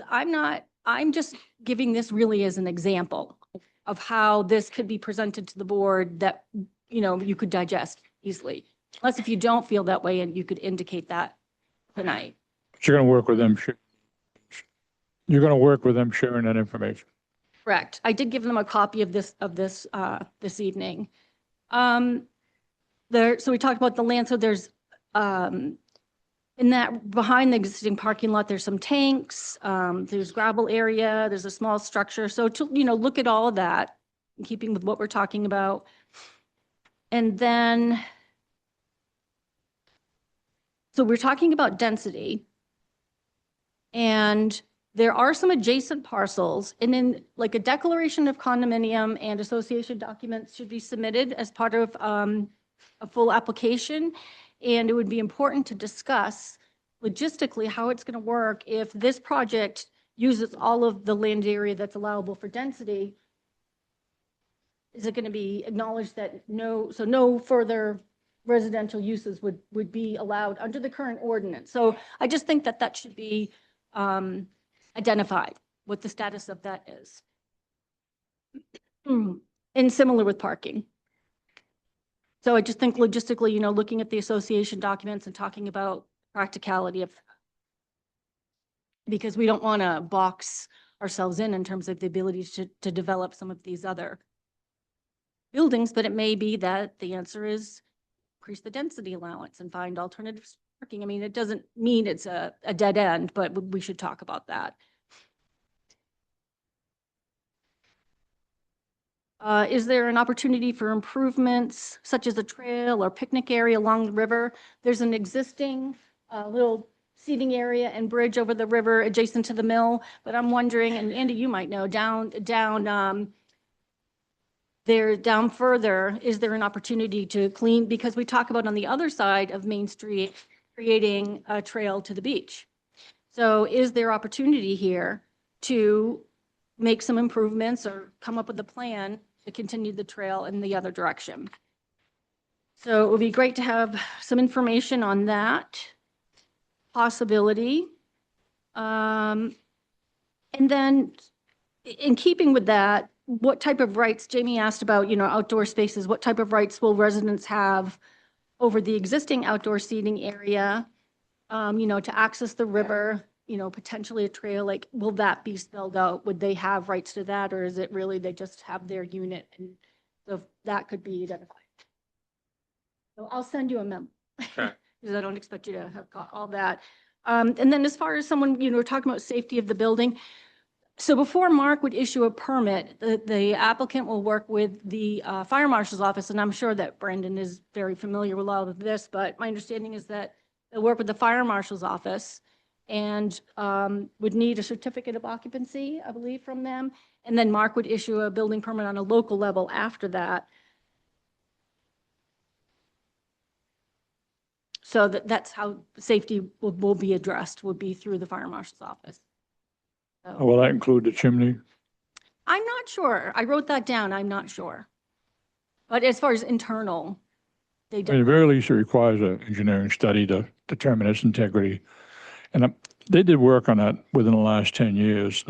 I'm just giving this really as an example of how this could be presented to the board that, you know, you could digest easily. Unless if you don't feel that way, and you could indicate that tonight. But you're going to work with them. You're going to work with them sharing that information. Correct. I did give them a copy of this this evening. So we talked about the land. So there's in in that, behind the existing parking lot, there's some tanks, there's gravel area, there's a small structure. So to, look at all of that, in keeping with what we're talking about. And then, so we're talking about density. And there are some adjacent parcels, and then like a declaration of condominium and association documents should be submitted as part of a full application. And it would be important to discuss logistically how it's going to work if this project uses all of the land area that's allowable for density. Is it going to be acknowledged that no further residential uses would be allowed under the current ordinance? So I just think that that should be identified, what the status of that is. And similar with parking. So I just think logistically, looking at the association documents and talking about practicality of, because we don't want to box ourselves in terms of the ability to develop some of these other buildings, but it may be that the answer is increase the density allowance and find alternative parking. I mean, it doesn't mean it's a dead end, but we should talk about that. Is there an opportunity for improvements such as a trail or picnic area along the river? There's an existing little seating area and bridge over the river adjacent to the mill, but I'm wondering, and Andy, you might know, down further, is there an opportunity to clean? Because we talk about on the other side of Main Street, creating a trail to the beach. So is there opportunity here to make some improvements or come up with a plan to continue the trail in the other direction? So it would be great to have some information on that possibility. And then in keeping with that, what type of rights, Jamie asked about, outdoor spaces, what type of rights will residents have over the existing outdoor seating area, to access the river, potentially a trail, like, will that be spelled out? Would they have rights to that, or is it really they just have their unit? And so that could be identified. So I'll send you a memo. Because I don't expect you to have got all that. And then as far as someone, we're talking about safety of the building. So before Mark would issue a permit, the applicant will work with the fire marshal's office, and I'm sure that Brandon is very familiar with all of this, but my understanding is that they'll work with the fire marshal's office and would need a certificate of occupancy, I believe, from them. And then Mark would issue a building permit on a local level after that. So that's how safety will be addressed, would be through the fire marshal's office. So, Will that include the chimney? I'm not sure. I wrote that down. I'm not sure. But as far as internal, they At the don't. very least, it requires an engineering study to determine its integrity. And they did work on that within the last 10 years.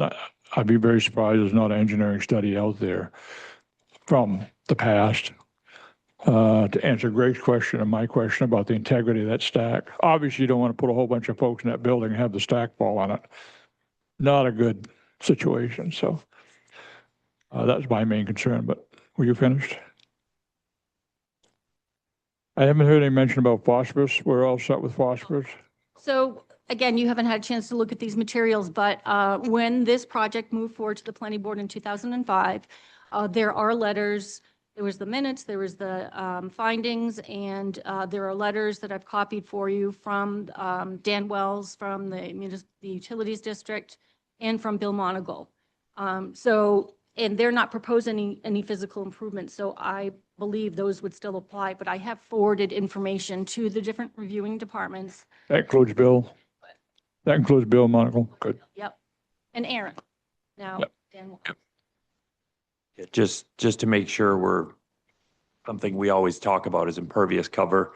I'd be very surprised there's not an engineering study out there from the past. To answer Greg's question and my question about the integrity of that stack. Obviously, you don't want to put a whole bunch of folks in that building and have the stack fall on it. Not a good situation. So that's my main concern. But were you finished? I haven't heard any mention about phosphorus. We're all set with phosphorus. So again, you haven't had a chance to look at these materials, but when this project moved forward to the planning board in 2005, there are letters. There was the minutes, there was the findings, and there are letters that I've copied for you from Dan Wells, from the Utilities District, and from Bill Monagle. And they're not proposing any physical improvements, so I believe those would still apply, but I have forwarded information to the different reviewing departments. That includes Bill. That includes Bill Monagle. Good. Yep. And Aaron. Now, Yep. Dan Wells. Just to make sure something we always talk about is impervious cover.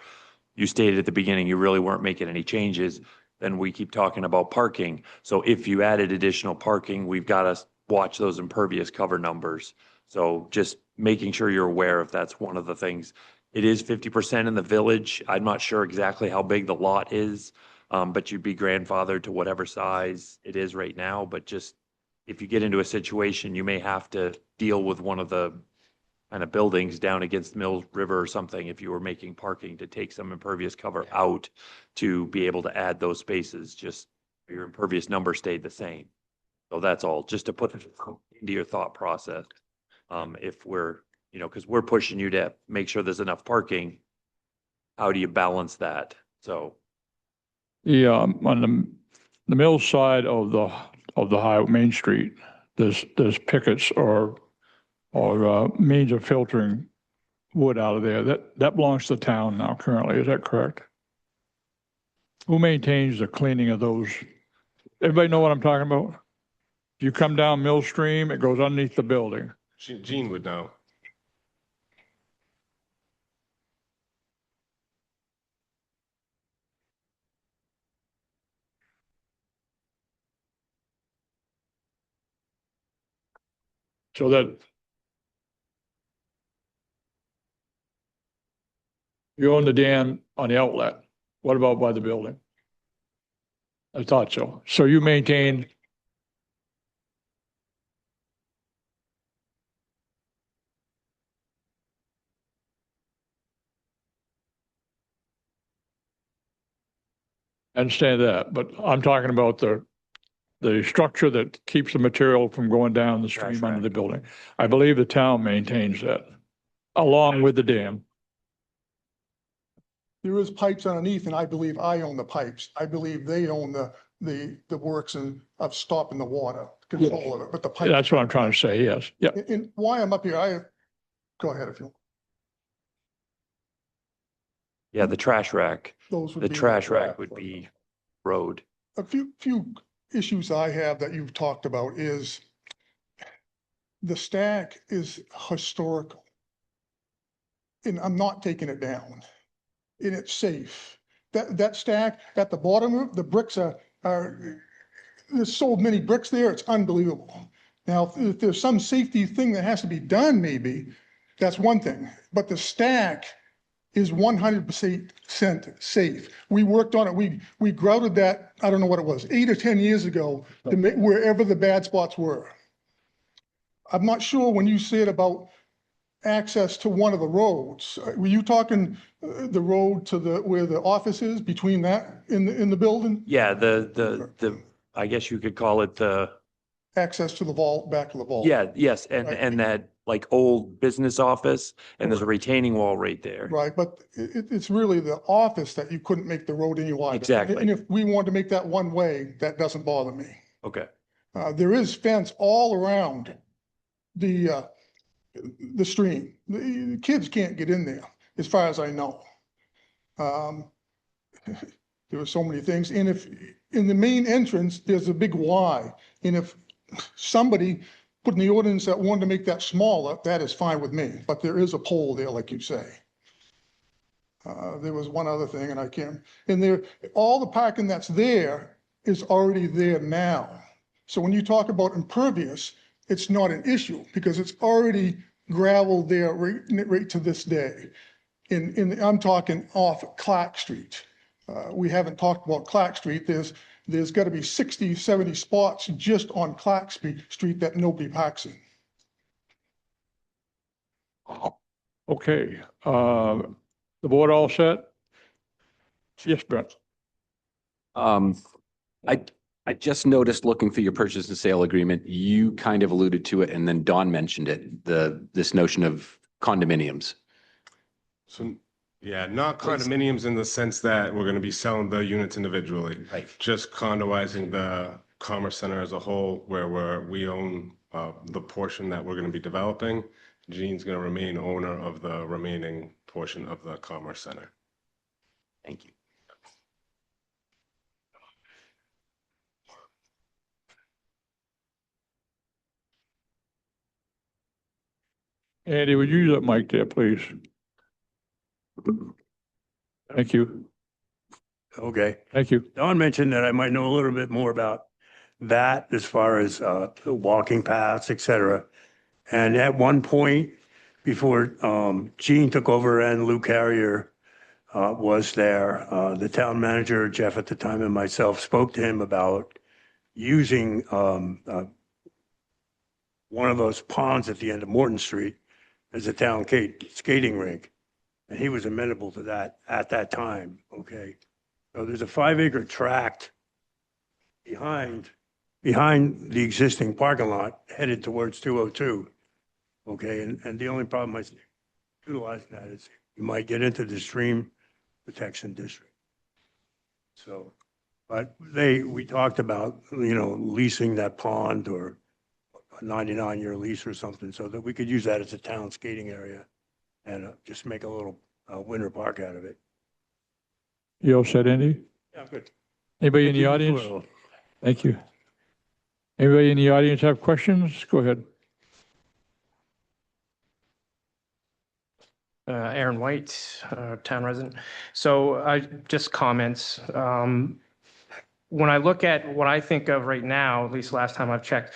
You stated at the beginning, you really weren't making any changes. Then we keep talking about parking. So if you added additional parking, we've got to watch those impervious cover numbers. So just making sure you're aware if that's one of the things. It is 50% in the village. I'm not sure exactly how big the lot is, but you'd be grandfathered to whatever size it is right now. But just if you get into a situation, you may have to deal with one of the kind of buildings down against Mills River or something, if you were making parking to take some impervious cover out to be able to add those spaces, just your impervious number stayed the same. So that's all, just to put it into your thought process. If we're, you know, because we're pushing you to make sure there's enough parking, how do you balance that? So, On the mill side of the highway, Main Street, there's pickets or means of filtering wood out of there. That belongs to the town now currently. Is that correct? Who maintains the cleaning of those? Everybody know what I'm talking about? If you come down Mill Stream, it goes underneath the building. Gene would know. So that you own the dam on the outlet. What about by the building? I thought so. So you maintain, I understand that, but I'm talking about the structure that keeps the material from going down the stream under the building. I believe the town maintains that along with the dam. There is pipes underneath, and I believe I own the pipes. I believe they own the works and of stopping the water, control of it, but the pipe. That's what I'm trying to say, yes. Yeah. And why I'm up here, go ahead if you, yeah, the trash rack, those would the be. trash rack would be road. A few issues I have that you've talked about is the stack is historical. And I'm not taking it down. And it's safe. That stack at the bottom, the bricks are, there's so many bricks there, it's unbelievable. Now, if there's some safety thing that has to be done, maybe, that's one thing. But the stack is 100% safe. We worked on it. We grouted that, I don't know what it was, 8 or 10 years ago to make wherever the bad spots were. I'm not sure when you said about access to one of the roads, were you talking the road to where the office is between that in the building? Yeah, the, I guess you could call it the, Access to the vault, back to the vault. yeah, yes, Right. and that like old business office, and there's a retaining wall right there. Right, but it's really the office that you couldn't make the road any wider. Exactly. And if we wanted to make that one way, that doesn't bother me. Okay, There is fence all around the stream. The kids can't get in there, as far as I know. There were so many things, and if, in the main entrance, there's a big Y, and if somebody put in the ordinance that wanted to make that smaller, that is fine with me, but there is a pole there, like you say. There was one other thing, and I can't, and there, all the parking that's there is already there now. So when you talk about impervious, it's not an issue, because it's already gravel there right to this day. I'm talking off Clark Street. We haven't talked about Clark Street. There's got to be 60, 70 spots just on Clark Street that nobody parks in. Okay, the board all set? Yes, Brent. I just noticed looking through your purchase and sale agreement, you kind of alluded to it and then Don mentioned it, this notion of condominiums. So, yeah, not condominiums in the sense that we're gonna be selling the units individually. Right. Just condoizing the Commerce Center as a whole, where we own the portion that we're gonna be developing. Gene's gonna remain owner of the remaining portion of the Commerce Center. Thank you. Andy, would you use that mic there, please? Thank you. Okay. Thank you. Don mentioned that I might know a little bit more about that as far as the walking paths, et cetera. And at one point, before Gene took over and Lou Carrier was there, the town manager, Jeff at the time, and myself spoke to him about using one of those ponds at the end of Morton Street as a town skating rink. And he was amenable to that at that time, okay? So there's a 5-acre tract behind the existing parking lot headed towards 202. Okay, and the only problem I see utilizing that is you might get into the stream protection district. So, but we talked about, leasing that pond or a 99-year lease or something so that we could use that as a town skating area and just make a little winter park out of it. You all said any? Yeah, good. Anybody in the audience? Thank you. Anybody in the audience have questions? Go ahead. Aaron White, town resident. So I just comments. When I look at what I think of right now, at least last time I've checked,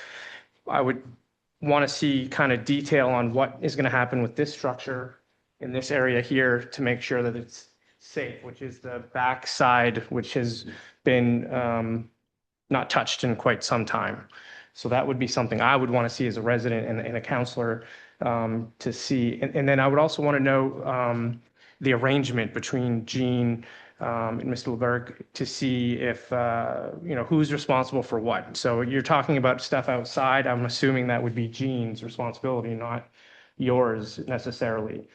I would want to see kind of detail on what is going to happen with this structure in this area here to make sure that it's safe, which is the back side, which has been not touched in quite some time. So that would be something I would want to see as a resident and a counselor to see. And then I would also want to know the arrangement between Gene and Mr. LeBerg to see if, who's responsible for what. So you're talking about stuff outside. I'm assuming that would be Gene's responsibility, not yours necessarily.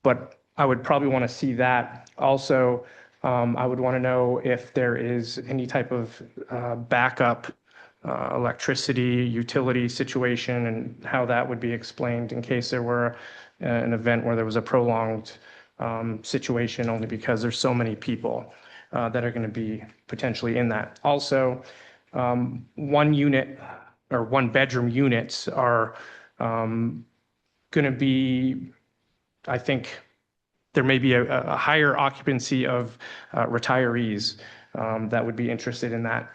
But I would probably want to see that. Also, I would want to know if there is any type of backup electricity, utility situation, and how that would be explained in case there were an event where there was a prolonged situation, only because there's so many people that are going to be potentially in that. Also, one unit or one bedroom units are going to be, I think, there may be a higher occupancy of retirees that would be interested in that.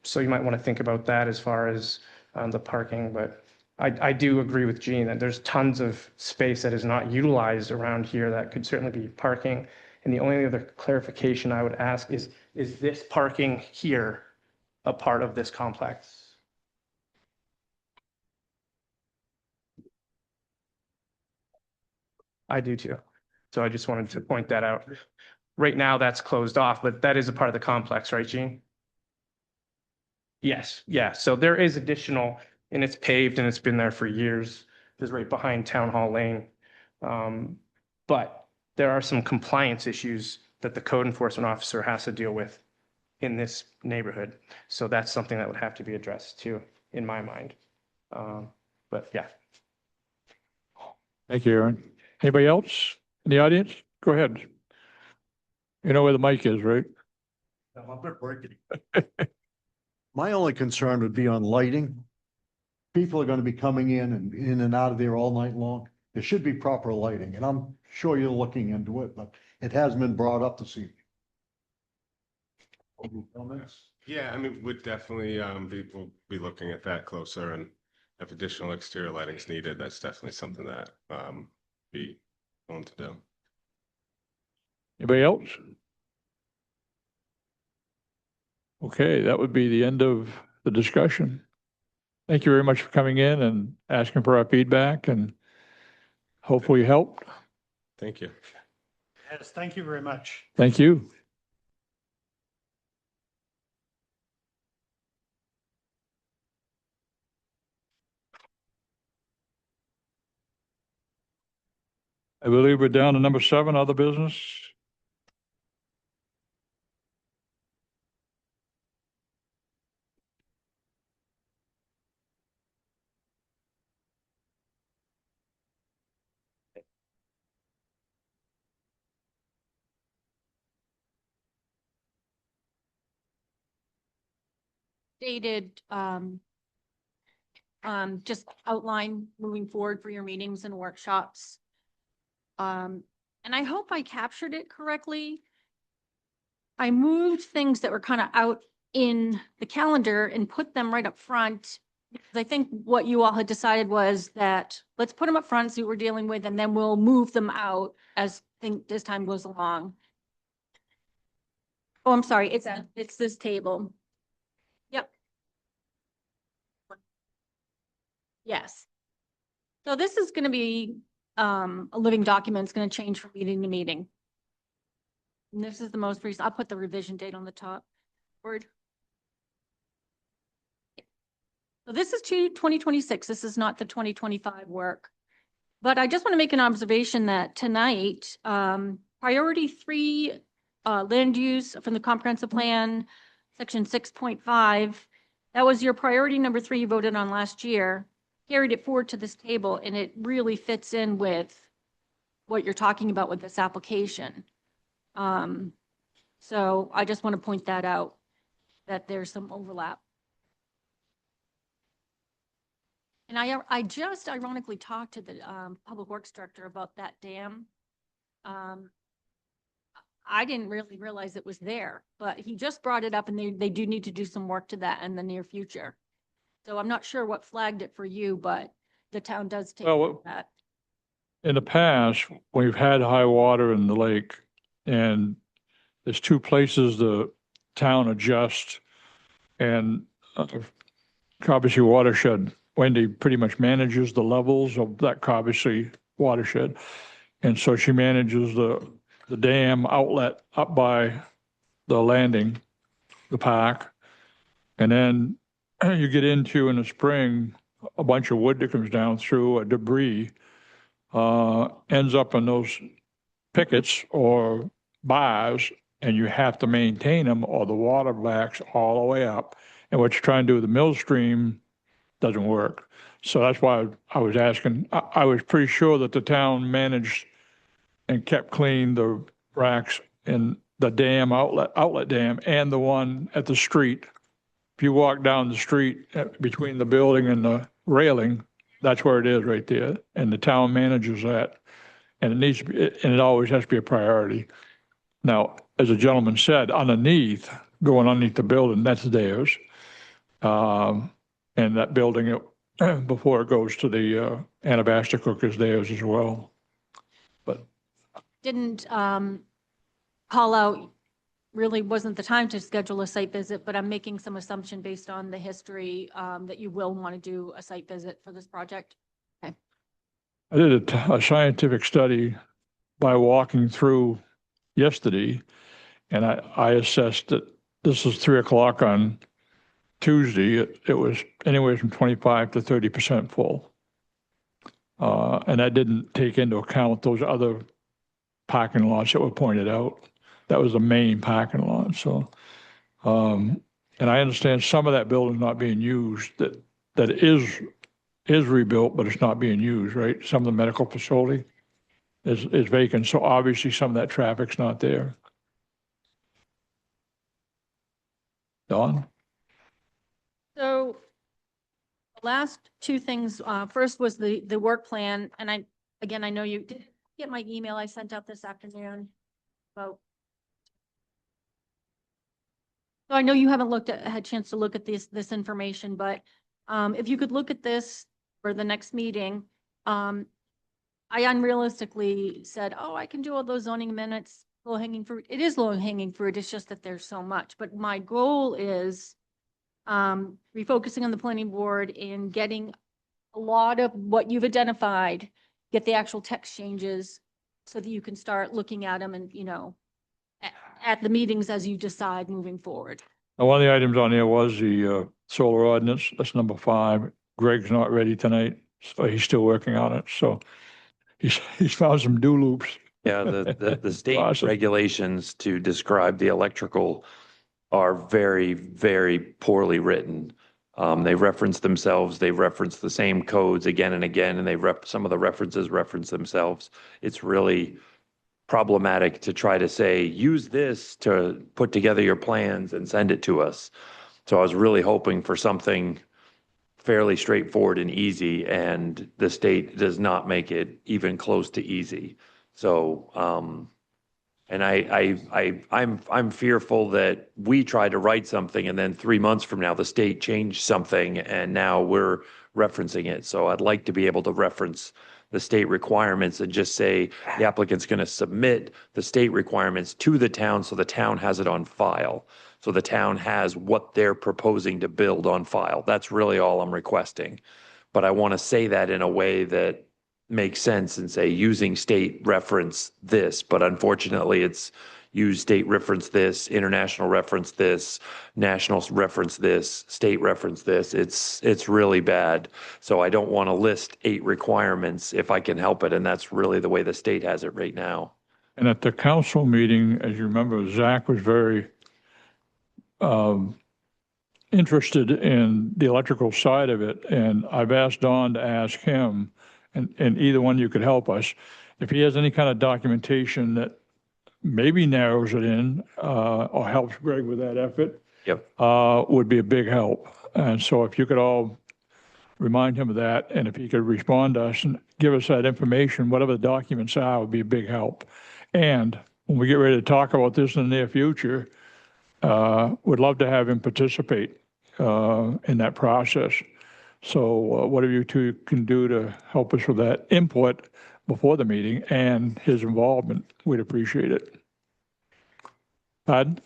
So you might want to think about that as far as the parking, but I do agree with Gene that there's tons of space that is not utilized around here that could certainly be parking. And the only other clarification I would ask is this parking here a part of this complex? I do too. So I just wanted to point that out. Right now, that's closed off, but that is a part of the complex, right, Gene? Yes, yeah. So there is additional, and it's paved and it's been there for years. It's right behind Town Hall Lane. But there are some compliance issues that the code enforcement officer has to deal with in this neighborhood. So that's something that would have to be addressed too, in my mind. But yeah. Thank you, Aaron. Anybody else in the audience? Go ahead. You know where the mic is, right? My only concern would be on lighting. People are going to be coming in and out of there all night long. There should be proper lighting, and I'm sure you're looking into it, but it hasn't been brought up this evening. Any comments? Yeah, I mean, we'd definitely we'll be looking at that closer, and if additional exterior lighting is needed, that's definitely something that be willing to do. Anybody else? Okay, that would be the end of the discussion. Thank you very much for coming in and asking for our feedback, and hopefully helped. Thank you. Yes, thank you very much. Thank you. I believe we're down to number 7, other business. Stated, just outline moving forward for your meetings and workshops. And I hope I captured it correctly. I moved things that were kind of out in the calendar and put them right up front. Because I think what you all had decided was that let's put them up front, see what we're dealing with, and then we'll move them out as time goes along. Oh, I'm sorry, it's this table. Yep. Yes. So this is going to be a living document. It's going to change from meeting to meeting. And this is the most recent. I'll put the revision date on the top. Word. So this is 2026. This is not the 2025 work. But I just want to make an observation that tonight, priority 3 land use from the comprehensive plan, section 6.5, that was your priority number 3 you voted on last year, carried it forward to this table, and it really fits in with what you're talking about with this application. So I just want to point that out, that there's some overlap. And I just ironically talked to the Public Works Director about that dam. I didn't really realize it was there, but he just brought it up, and they do need to do some work to that in the near future. So I'm not sure what flagged it for you, but the town does take care of that. In the past, we've had high water in the lake, and there's 2 places the town adjusts, and Carbon watershed, Wendy pretty much manages the levels of that Carbon watershed. And so she manages the dam outlet up by the landing, the park. And then you get into, in the spring, a bunch of wood that comes down through, debris, ends up in those pickets or bars, and you have to maintain them or the water backs all the way up. And what you're trying to do with the mill stream doesn't work. So that's why I was asking. I was pretty sure that the town managed and kept clean the racks in the dam, outlet dam, and the one at the street. If you walk down the street between the building and the railing, that's where it is right there. And the town manages that. And it needs to be, and it always has to be a priority. Now, as a gentleman said, going underneath the building, that's theirs. And that building, before it goes to the Anabasticook, is theirs as well. But Didn't call out, really wasn't the time to schedule a site visit, but I'm making some assumption based on the history that you will want to do a site visit for this project. Okay. I did a scientific study by walking through yesterday, and I assessed that this is 3:00 on Tuesday. It was anywhere from 25 to 30% full. And that didn't take into account those other parking lots that were pointed out. That was the main parking lot. So, and I understand some of that building is not being used, that is rebuilt, but it's not being used, right? Some of the medical facility is vacant. So obviously some of that traffic's not there. Dawn? So the last 2 things, first was the work plan. And I know you did get my email I sent out this afternoon about. So I know you haven't had a chance to look at this information, but if you could look at this for the next meeting, I unrealistically said, oh, I can do all those zoning minutes, low hanging fruit. It is low hanging fruit. It's just that there's so much. But my goal is refocusing on the planning board and getting a lot of what you've identified, get the actual text changes so that you can start looking at them and, at the meetings as you decide moving forward. Now, one of the items on there was the solar ordinance. That's number 5. Greg's not ready tonight, so he's still working on it. So he's found some do loops. Yeah, the state Awesome. regulations to describe the electrical are very, very poorly written. They reference themselves, they reference the same codes again and again, and some of the references reference themselves. It's really problematic to try to say, use this to put together your plans and send it to us. So I was really hoping for something fairly straightforward and easy, and the state does not make it even close to easy. So, and I'm fearful that we try to write something and then 3 months from now, the state changed something and now we're referencing it. So I'd like to be able to reference the state requirements and just say the applicant's going to submit the state requirements to the town so the town has it on file. So the town has what they're proposing to build on file. That's really all I'm requesting. But I want to say that in a way that make sense and say using state reference this, but unfortunately it's use state reference this, international reference this, national reference this, state reference this. It's really bad. So I don't want to list 8 requirements if I can help it. And that's really the way the state has it right now. And at the council meeting, as you remember, Zach was very interested in the electrical side of it. And I've asked Don to ask him, and either one you could help us, if he has any kind of documentation that maybe narrows it in or helps Greg with that effort, Yep. would be a big help. And so if you could all remind him of that, and if he could respond to us and give us that information, whatever the documents are, would be a big help. And when we get ready to talk about this in the near future, would love to have him participate in that process. So whatever you two can do to help us with that input before the meeting and his involvement, we'd appreciate it. Pardon?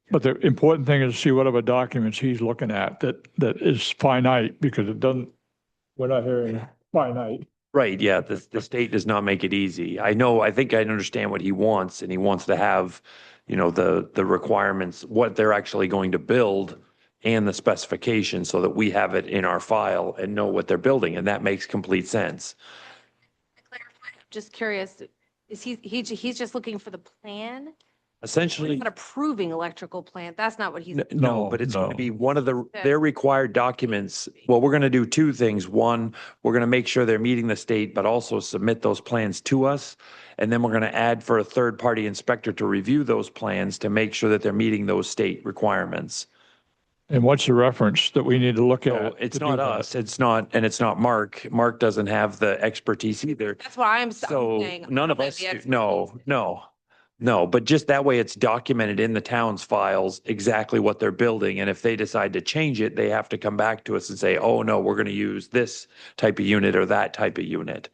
But the important thing is to see whatever documents he's looking at that is finite, because it doesn't, we're not hearing finite. Right, yeah, the state does not make it easy. I think I understand what he wants, and he wants to have, the requirements, what they're actually going to build and the specifications so that we have it in our file and know what they're building, and that makes complete sense. Just curious, is he's just looking for the plan? Essentially, He's not approving electrical plan. That's not what he's. no, but it's going to no. be one of Okay. their required documents. Well, we're going to do 2 things. One, we're going to make sure they're meeting the state, but also submit those plans to us. And then we're going to add for a third-party inspector to review those plans to make sure that they're meeting those state requirements. And what's the reference that we need to look So at? it's to not do that? us, it's not Mark. Mark doesn't have the expertise either. That's what I'm So saying. none of I don't us, have the no, but just that way it's documented in the town's files exactly what they're building. And if they decide to change it, they have to come back to us and say, oh, no, we're going to use this type of unit or that type of unit.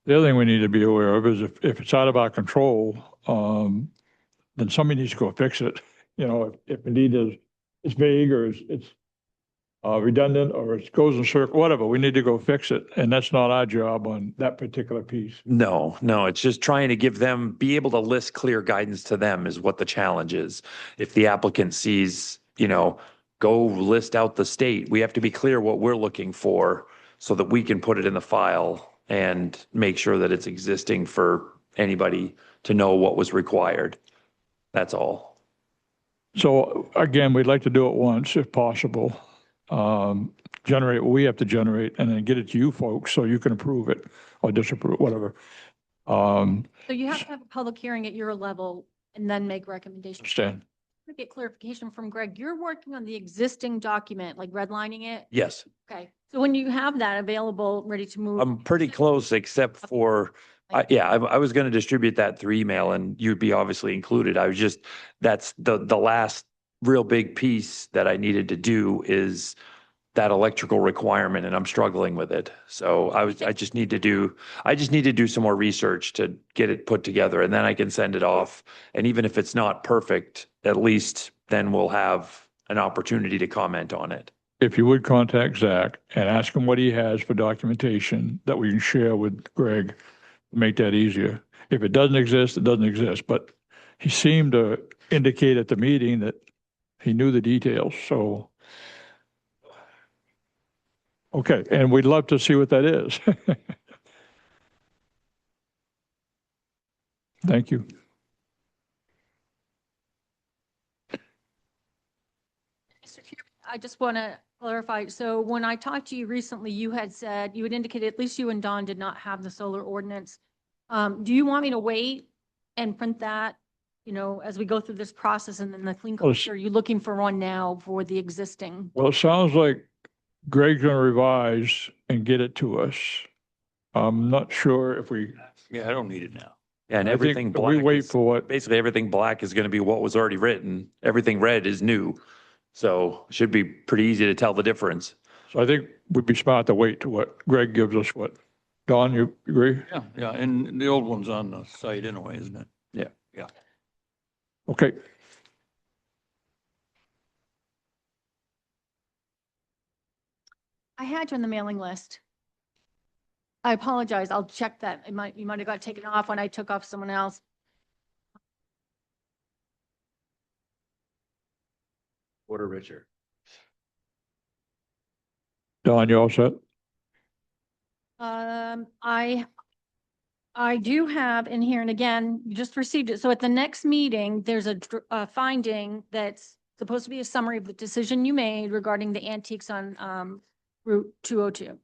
The other thing we need to be aware of is if it's out of our control, then somebody needs to go fix it. If indeed it's vague or it's redundant or it goes in circle, whatever, we need to go fix it. And that's not our job on that particular piece. No, it's just trying to be able to list clear guidance to them is what the challenge is. If the applicant sees, go list out the state, we have to be clear what we're looking for so that we can put it in the file and make sure that it's existing for anybody to know what was required. That's all. So again, we'd like to do it once if possible. Generate what we have to generate and then get it to you folks so you can approve it or disapprove, whatever. So you have to have a public hearing at your level and then make recommendations. Understand? To get clarification from Greg, you're working on the existing document, like redlining it? Yes, Okay, so when you have that available, ready to move? I'm pretty close except for, I was going to distribute that through email and you'd be obviously included. That's the last real big piece that I needed to do is that electrical requirement and I'm struggling with it. So I just need to do some more research to get it put together and then I can send it off. And even if it's not perfect, at least then we'll have an opportunity to comment on it. If you would contact Zach and ask him what he has for documentation that we can share with Greg, make that easier. If it doesn't exist, it doesn't exist. But he seemed to indicate at the meeting that he knew the details, so. Okay, and we'd love to see what that is. Thank you. I just want to clarify. So when I talked to you recently, you had indicated at least you and Don did not have the solar ordinance. Do you want me to wait and print that, as we go through this process and then the clean Well, copy? Are you looking for one now for the existing? Well, it sounds like Greg's going to revise and get it to us. I'm not sure if we. Yeah, I don't need it now. Yeah, and I think everything if black. we wait is- for what, Basically, everything black is going to be what was already written. Everything red is new. So it should be pretty easy to tell the difference. so I think we'd be smart to wait to what Greg gives us. What, Don, you agree? Yeah, and the old one's on the site anyway, isn't it? Okay. I had you on the mailing list. I apologize. I'll check that. You might have got taken off when I took off someone else. Order Richard. Don, you all set? I do have in here, and again, you just received it. So at the next meeting, there's a finding that's supposed to be a summary of the decision you made regarding the antiques on Route 202.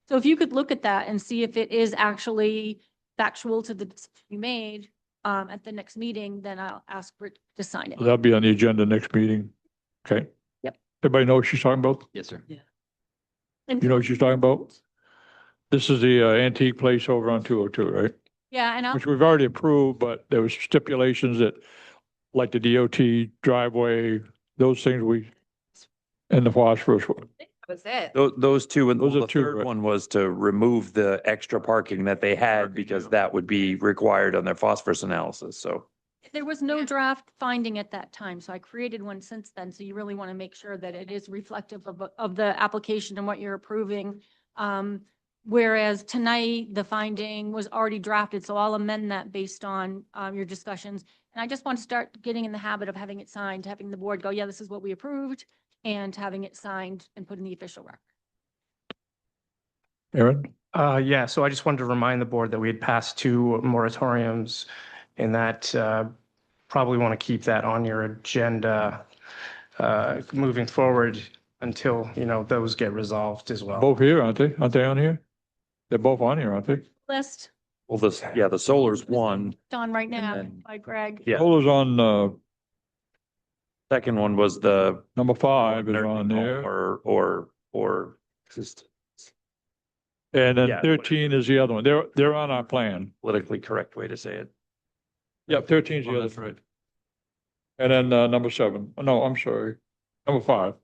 So if you could look at that and see if it is actually factual to the decision you made at the next meeting, then I'll ask Rick to sign it. That'll be on the agenda next meeting. Okay. Yep. Everybody know what she's talking about? Yes, sir. And- You know what she's talking about? This is the antique place over on 202, right? Yeah, and Which we've already approved, but there was stipulations that, like the DOT driveway, those things and the phosphorus. That was it. Those two, and Those are the two, third right? one was to remove the extra parking that they had because that would be required on their phosphorus analysis. So there was no draft finding at that time, so I created one since then. So you really want to make sure that it is reflective of the application and what you're approving. Whereas tonight, the finding was already drafted, so I'll amend that based on your discussions. And I just want to start getting in the habit of having it signed, having the board go, yeah, this is what we approved, and having it signed and put in the official record. Aaron? Yeah, so I just wanted to remind the board that we had passed 2 moratoriums and that probably want to keep that on your agenda moving forward until, those get resolved as well. Both here, aren't they? Aren't they on here? They're both on here, aren't they? List well, the solar's one. done right now then- by Greg. Yeah. Solar's on, Second one was the number 5 is on there. or just And then yeah, 13 is the other one. They're on our plan. politically correct way to say it. Yeah, 13 is the Oh, other. that's right. And then number 7. No, I'm sorry. Number 5.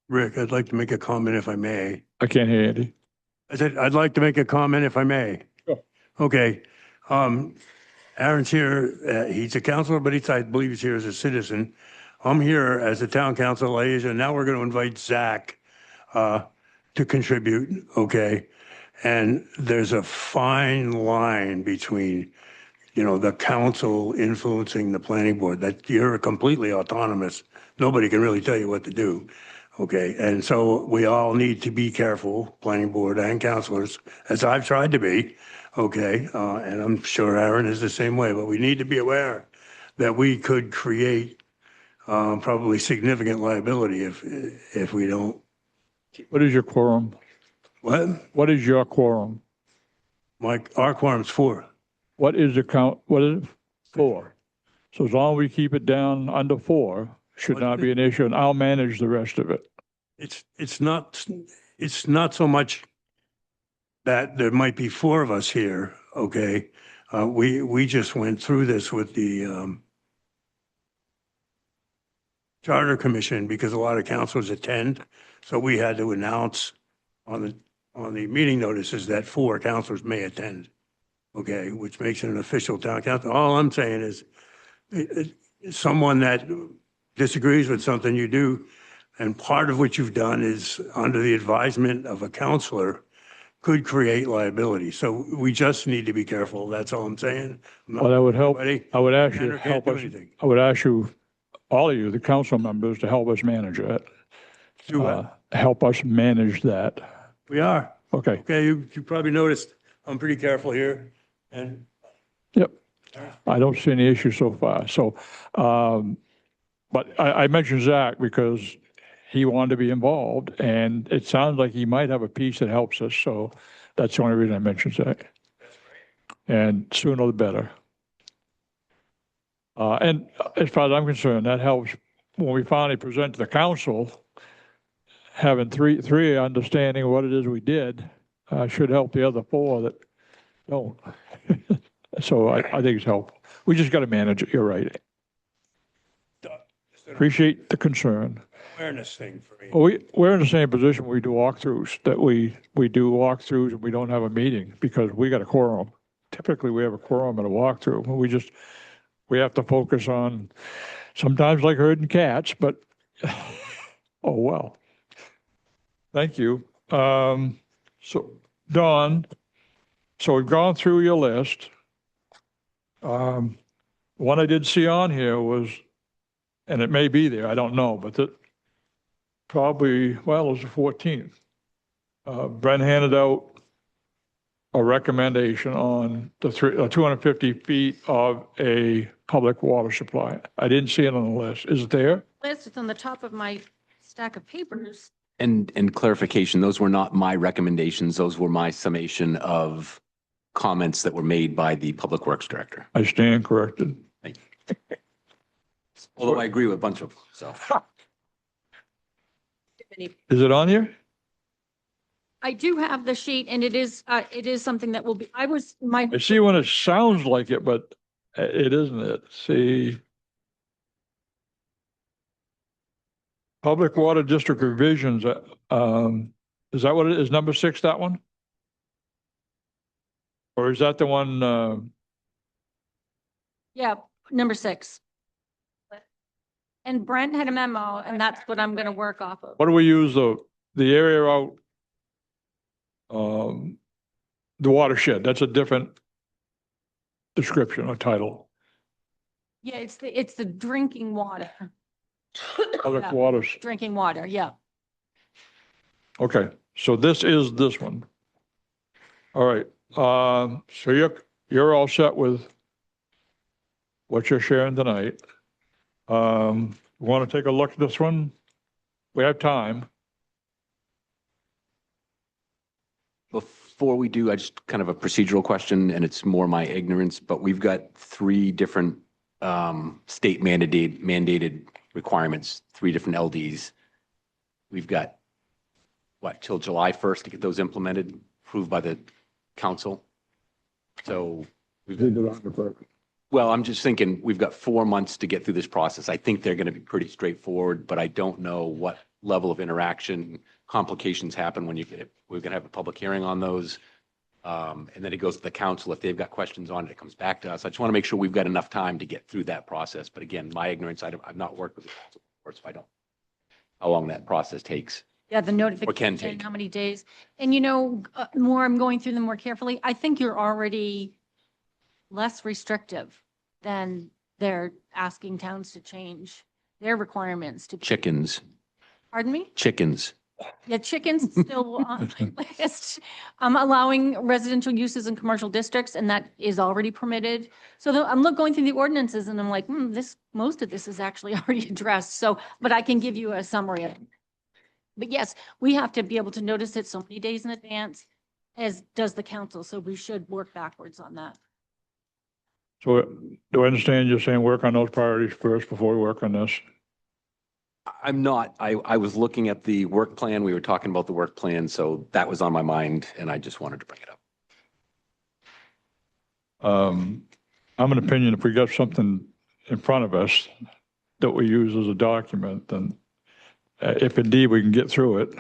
Rick, I'd like to make a comment if I may. I can't hear Andy. I said, I'd like to make a comment if I may. Sure. Okay. Aaron's here. He's a counselor, but I believe he's here as a citizen. I'm here as a town council liaison. Now we're going to invite Zach to contribute, okay? And there's a fine line between, the council influencing the planning board, that you're completely autonomous. Nobody can really tell you what to do. Okay, and so we all need to be careful, planning board and counselors, as I've tried to be, okay? And I'm sure Aaron is the same way, but we need to be aware that we could create probably significant liability if we don't. What is your quorum? What? What is your quorum? Our quorum's 4. What is the count? What is it? 4. So as long as we keep it down under 4, should not be an issue, and I'll manage the rest of it. It's not so much that there might be 4 of us here, okay? We just went through this with the Charter Commission because a lot of councilors attend. So we had to announce on the meeting notices that 4 councilors may attend, okay? Which makes it an official town council. All I'm saying is someone that disagrees with something you do, and part of what you've done is under the advisement of a counselor could create liability. So we just need to be careful. That's all I'm saying. Well, that would help. Everybody I would ask you can to or can't help do us. anything. I would ask you, all of you, the council members, to help us manage it. Do what? Help us manage that. We are. Okay. Okay, you probably noticed I'm pretty careful here. And Yep. I don't see any issue so far. So, but I mentioned Zach because he wanted to be involved, and it sounds like he might have a piece that helps us. So that's the only reason I mentioned Zach. And sooner the better. And as far as I'm concerned, that helps when we finally present to the council. Having three understanding what it is we did should help the other 4 that don't. So I think it's helpful. We just got to manage it. You're right. Appreciate the concern. awareness thing for me. Well, we're in the same position. We do walkthroughs, that we do walkthroughs and we don't have a meeting because we got a quorum. Typically, we have a quorum at a walkthrough. We have to focus on sometimes like herding cats, but oh, well. Thank you. So, Don, so we've gone through your list. One I did see on here was, and it may be there, I don't know, but that probably, well, it was the 14th. Brent handed out a recommendation on the 250 feet of a public water supply. I didn't see it on the list. Is it there? List, it's on the top of my stack of papers. And clarification, those were not my recommendations. Those were my summation of comments that were made by the Public Works Director. I stand corrected. Although I agree with a bunch of them, so. Is it on here? I do have the sheet and it is something that will be, I see when it sounds like it, but it isn't it. See. Public Water District revisions, is that what it is? Number 6, that one? Or is that the one, Yeah, number 6. And Brent had a memo and that's what I'm going to work off of. what do we use the area out? The watershed, that's a different description or title. Yeah, it's the drinking water, Public Yeah. waters. drinking water, yeah. Okay, so this is this one. All right, so you're all set with what you're sharing tonight. Want to take a look at this one? We have time. Before we do, I just kind of a procedural question, and it's more my ignorance, but we've got 3 different state mandated requirements, 3 different LDs. We've got, what, till July 1st to get those implemented, approved by the council? So well, I'm just thinking, we've got 4 months to get through this process. I think they're going to be pretty straightforward, but I don't know what level of interaction, complications happen when we're going to have a public hearing on those. And then it goes to the council. If they've got questions on it, it comes back to us. I just want to make sure we've got enough time to get through that process. But again, my ignorance, I've not worked with the council before, so I don't know how long that process takes. Yeah, the notification, take. how many days. And the more I'm going through them more carefully, I think you're already less restrictive than they're asking towns to change their requirements to. Chickens. Pardon me? Chickens. Yeah, chickens still on my list. I'm allowing residential uses in commercial districts and that is already permitted. So I'm going through the ordinances and I'm like, most of this is actually already addressed. So, but I can give you a summary of it. But yes, we have to be able to notice it so many days in advance, as does the council. So we should work backwards on that. So do I understand you're saying work on those priorities first before we work on this? I'm not. I was looking at the work plan. We were talking about the work plan, so that was on my mind, and I just wanted to bring it up. I'm an opinion, if we got something in front of us that we use as a document, then if indeed we can get through it,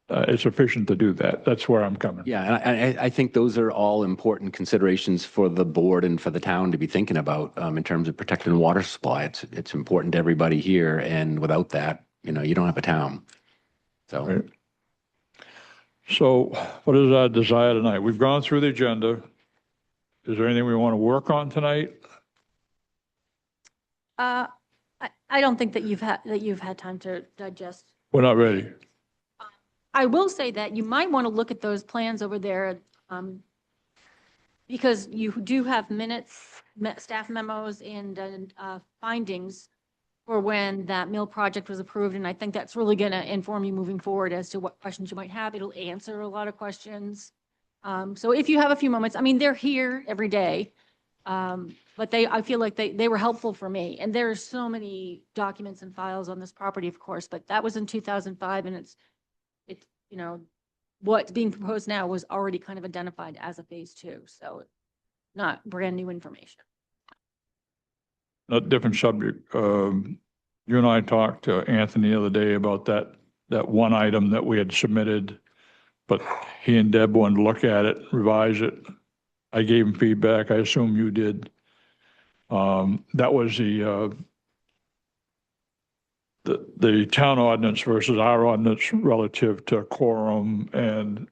it's sufficient to do that. That's where I'm coming. Yeah, and I think those are all important considerations for the board and for the town to be thinking about in terms of protecting the water supply. It's important to everybody here, and without that, you don't have a town. So. Right. So what is our desire tonight? We've gone through the agenda. Is there anything we want to work on tonight? I don't think that you've had time to digest. We're not ready. I will say that you might want to look at those plans over there, because you do have minutes, staff memos and findings for when that mill project was approved. And I think that's really going to inform you moving forward as to what questions you might have. It'll answer a lot of questions. So if you have a few moments, I mean, they're here every day. But I feel like they were helpful for me. And there are so many documents and files on this property, of course, but that was in 2005 and it's, what's being proposed now was already kind of identified as a phase 2. So not brand new information. A different subject. You and I talked to Anthony the other day about that one item that we had submitted, but he and Deb wanted to look at it, revise it. I gave him feedback. I assume you did. That was the the town ordinance versus our ordinance relative to quorum, and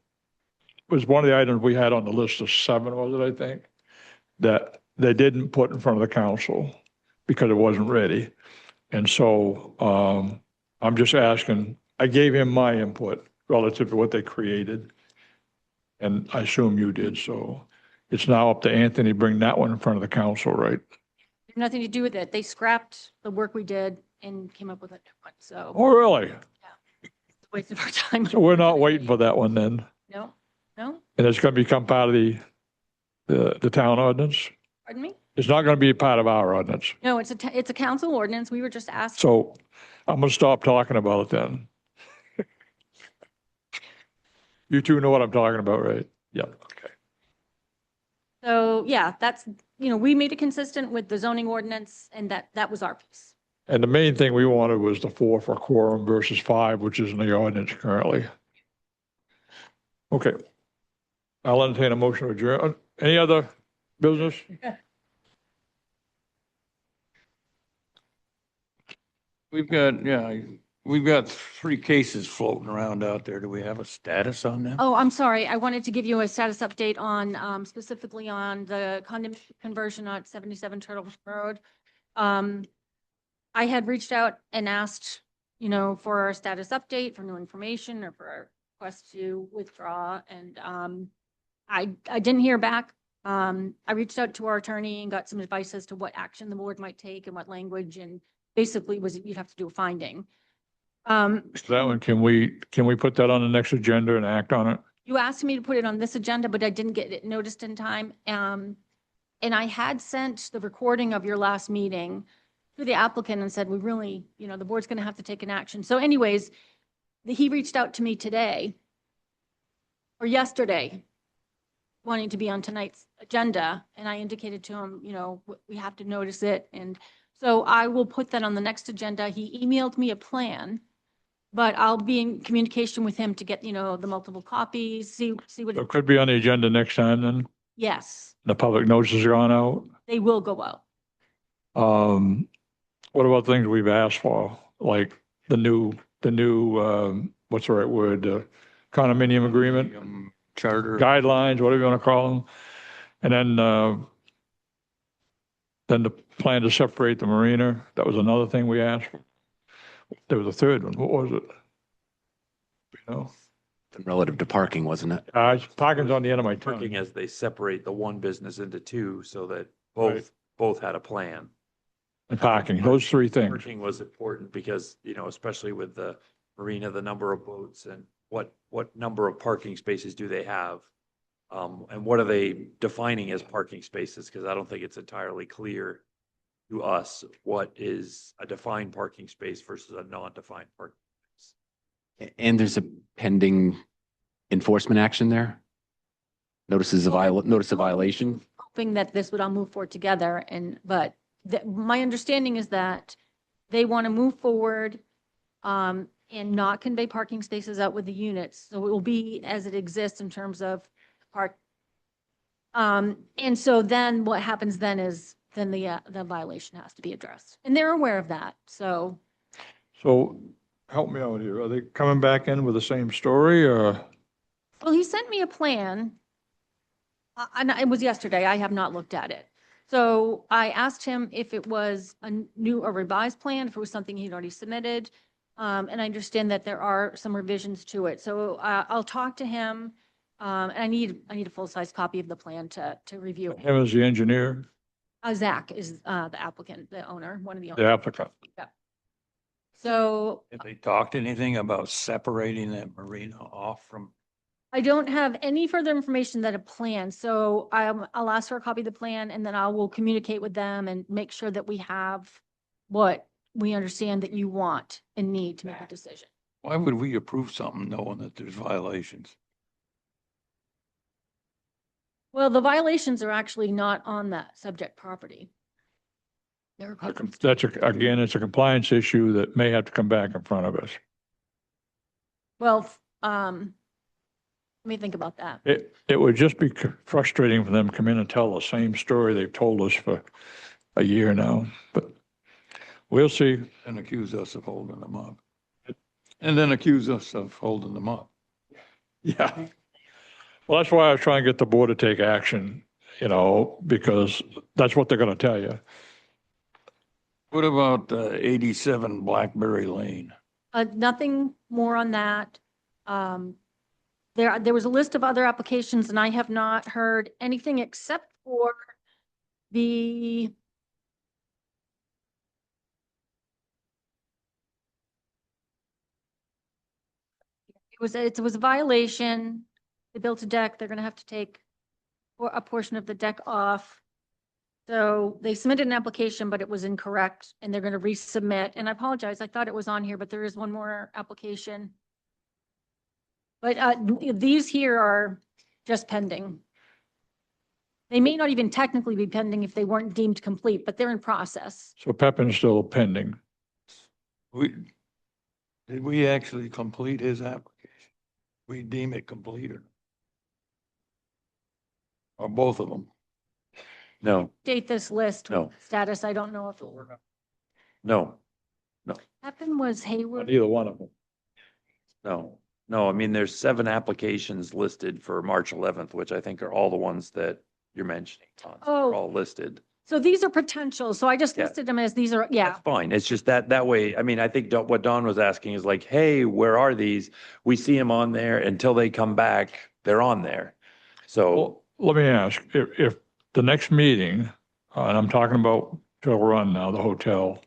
was one of the items we had on the list of 7, was it, I think, that they didn't put in front of the council because it wasn't ready. And so I'm just asking, I gave him my input relative to what they created. And I assume you did, so it's now up to Anthony to bring that one in front of the council, right? Nothing to do with it. They scrapped the work we did and came up with a new one. So Oh, really? it's a waste of our time. So we're not waiting for that one then? No, no, And it's going to become part of the town ordinance? pardon me? It's not going to be part of our ordinance. No, it's a council ordinance. We were just asked. So I'm going to stop talking about it then. You two know what I'm talking about, right? Yeah, okay. So yeah, that's, we made it consistent with the zoning ordinance and that was our piece. And the main thing we wanted was the 4 for quorum versus 5, which is in the ordinance currently. Okay. I'll entertain a motion to adjourn. Any other business? We've got 3 cases floating around out there. Do we have a status on them? Oh, I'm sorry. I wanted to give you a status update on, specifically on the condominium conversion on 77 Turtle Road. I had reached out and asked, for a status update, for new information, or for a request to withdraw, and I didn't hear back. I reached out to our attorney and got some advice as to what action the board might take and what language, and basically you'd have to do a finding. That one, can we put that on the next agenda and act on it? You asked me to put it on this agenda, but I didn't get it noticed in time. And I had sent the recording of your last meeting to the applicant and said, we really, the board's going to have to take an action. So anyways, he reached out to me today or yesterday, wanting to be on tonight's agenda. And I indicated to him, we have to notice it. And so I will put that on the next agenda. He emailed me a plan, but I'll be in communication with him to get, the multiple copies, see what, It could be on the agenda next time then. yes, The public notices are gone out. they will go out. What about things we've asked for, like the new, what's the right word? Condominium agreement, Charter. guidelines, whatever you want to call them. And then the plan to separate the marina. That was another thing we asked for. There was a third one. What was it? Relative to parking, wasn't it? Parking's on the end of my tongue. Working as they separate the one business into 2 so that Right. both had a plan. And parking, those 3 things. Parking was important because, especially with the marina, the number of boats and what number of parking spaces do they have? And what are they defining as parking spaces? Because I don't think it's entirely clear to us what is a defined parking space versus a non-defined parking space. And there's a pending enforcement action there? Notice of violation? Hoping that this would all move forward together but my understanding is that they want to move forward and not convey parking spaces out with the units. So it will be as it exists in terms of park. And so then what happens then is the violation has to be addressed. And they're aware of that. So So help me out here. Are they coming back in with the same story or? well, he sent me a plan. And it was yesterday. I have not looked at it. So I asked him if it was a revised plan, if it was something he'd already submitted. And I understand that there are some revisions to it. So I'll talk to him. And I need a full-size copy of the plan to review. Him as the engineer, Zach is the applicant, the owner, one of the the owners. applicant. So Have they talked anything about separating that marina off from? I don't have any further information than a plan. So I'll ask for a copy of the plan and then I will communicate with them and make sure that we have what we understand that you want and need to make a decision. Why would we approve something knowing that there's violations? Well, the violations are actually not on that subject property. They're Again, it's a compliance issue that may have to come back in front of us. well, let me think about that. It would just be frustrating for them to come in and tell the same story they've told us for a year now, but We'll see. And accuse us of holding them up. And then accuse us of holding them up. Yeah. Well, that's why I was trying to get the board to take action, because that's what they're going to tell you. What about 87 Blackberry Lane? Nothing more on that. There was a list of other applications and I have not heard anything except for the it was a violation. They built a deck. They're going to have to take a portion of the deck off. So they submitted an application, but it was incorrect and they're going to resubmit. And I apologize. I thought it was on here, but there is one more application. But these here are just pending. They may not even technically be pending if they weren't deemed complete, but they're in process. So Pepin's still pending. Did we actually complete his application? We deem it completed? Or both of them? No, Date this list. No. Status, I don't know if no, Pepin was Hayward. Either one of them. no. I mean, there's 7 applications listed for March 11th, which I think are all the ones that you're mentioning. Tom. Oh. They're all listed. So these are potential. So I just Yeah. listed them as these are, yeah. That's fine. It's just that way. I mean, I think what Don was asking is like, hey, where are these? We see them on there until they come back, they're on there. So, Well, let me ask, if the next meeting, and I'm talking about Trail Run now, the hotel,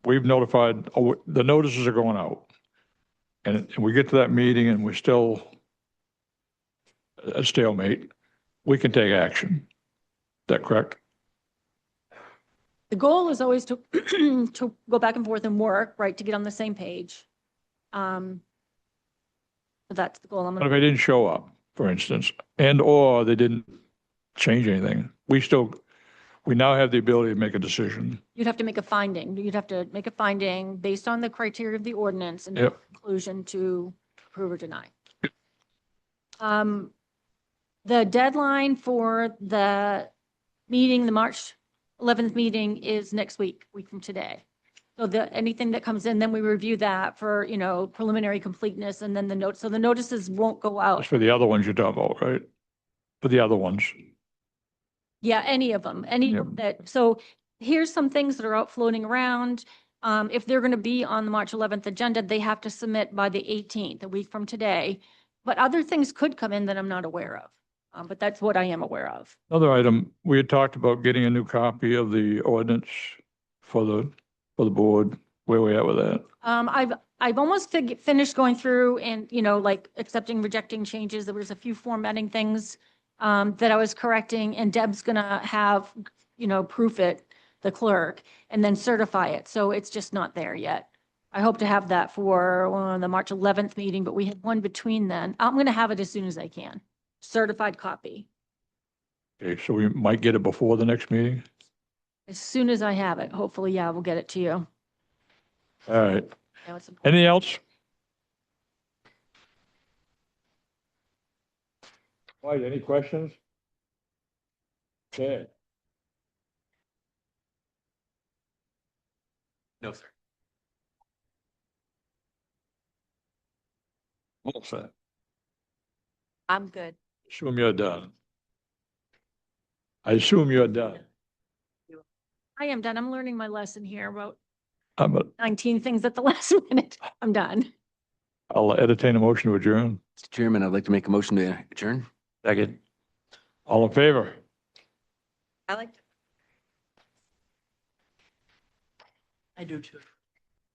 we've notified, the notices are going out. And we get to that meeting and we're still a stalemate, we can take action. Is that correct? The goal is always to, to go back and forth and work, right, to get on the same page. So that's the goal. I'm But if gonna, they didn't show up, for instance, or they didn't change anything, we now have the ability to make a decision. you'd have to make a finding. You'd have to make a finding based on the criteria of the ordinance and Yep. conclusion to approve or deny. The deadline for the meeting, the March 11th meeting is next week from today. So anything that comes in, then we review that for, preliminary completeness and then the notes. So the notices won't go That's out. for the other ones you're talking about, right? For the other ones. Yeah, any of them, Yep. so here's some things that are out floating around. If they're going to be on the March 11th agenda, they have to submit by the 18th, a week from today. But other things could come in that I'm not aware of. But that's what I am aware of. Another item, we had talked about getting a new copy of the ordinance for the board. Where we at with that? I've almost finished going through and, like accepting, rejecting changes. There was a few formatting things that I was correcting and Deb's gonna have, proof it, the clerk, and then certify it. So it's just not there yet. I hope to have that for the March 11th meeting, but we had one between then. I'm gonna have it as soon as I can. Certified copy. Okay, so we might get it before the next meeting? As soon as I have it, hopefully, yeah, we'll get it to you. All right. Now it's important. Anything else? Right, any questions? Okay. No, sir. All set. I'm good. Assume you're done. I assume you're done. I am done. I'm learning my lesson here about I'm 19 things at the last minute. I'm done. I'll entertain a motion to adjourn. Mr. Chairman, I'd like to make a motion to adjourn. second. All in favor? I like. I do too.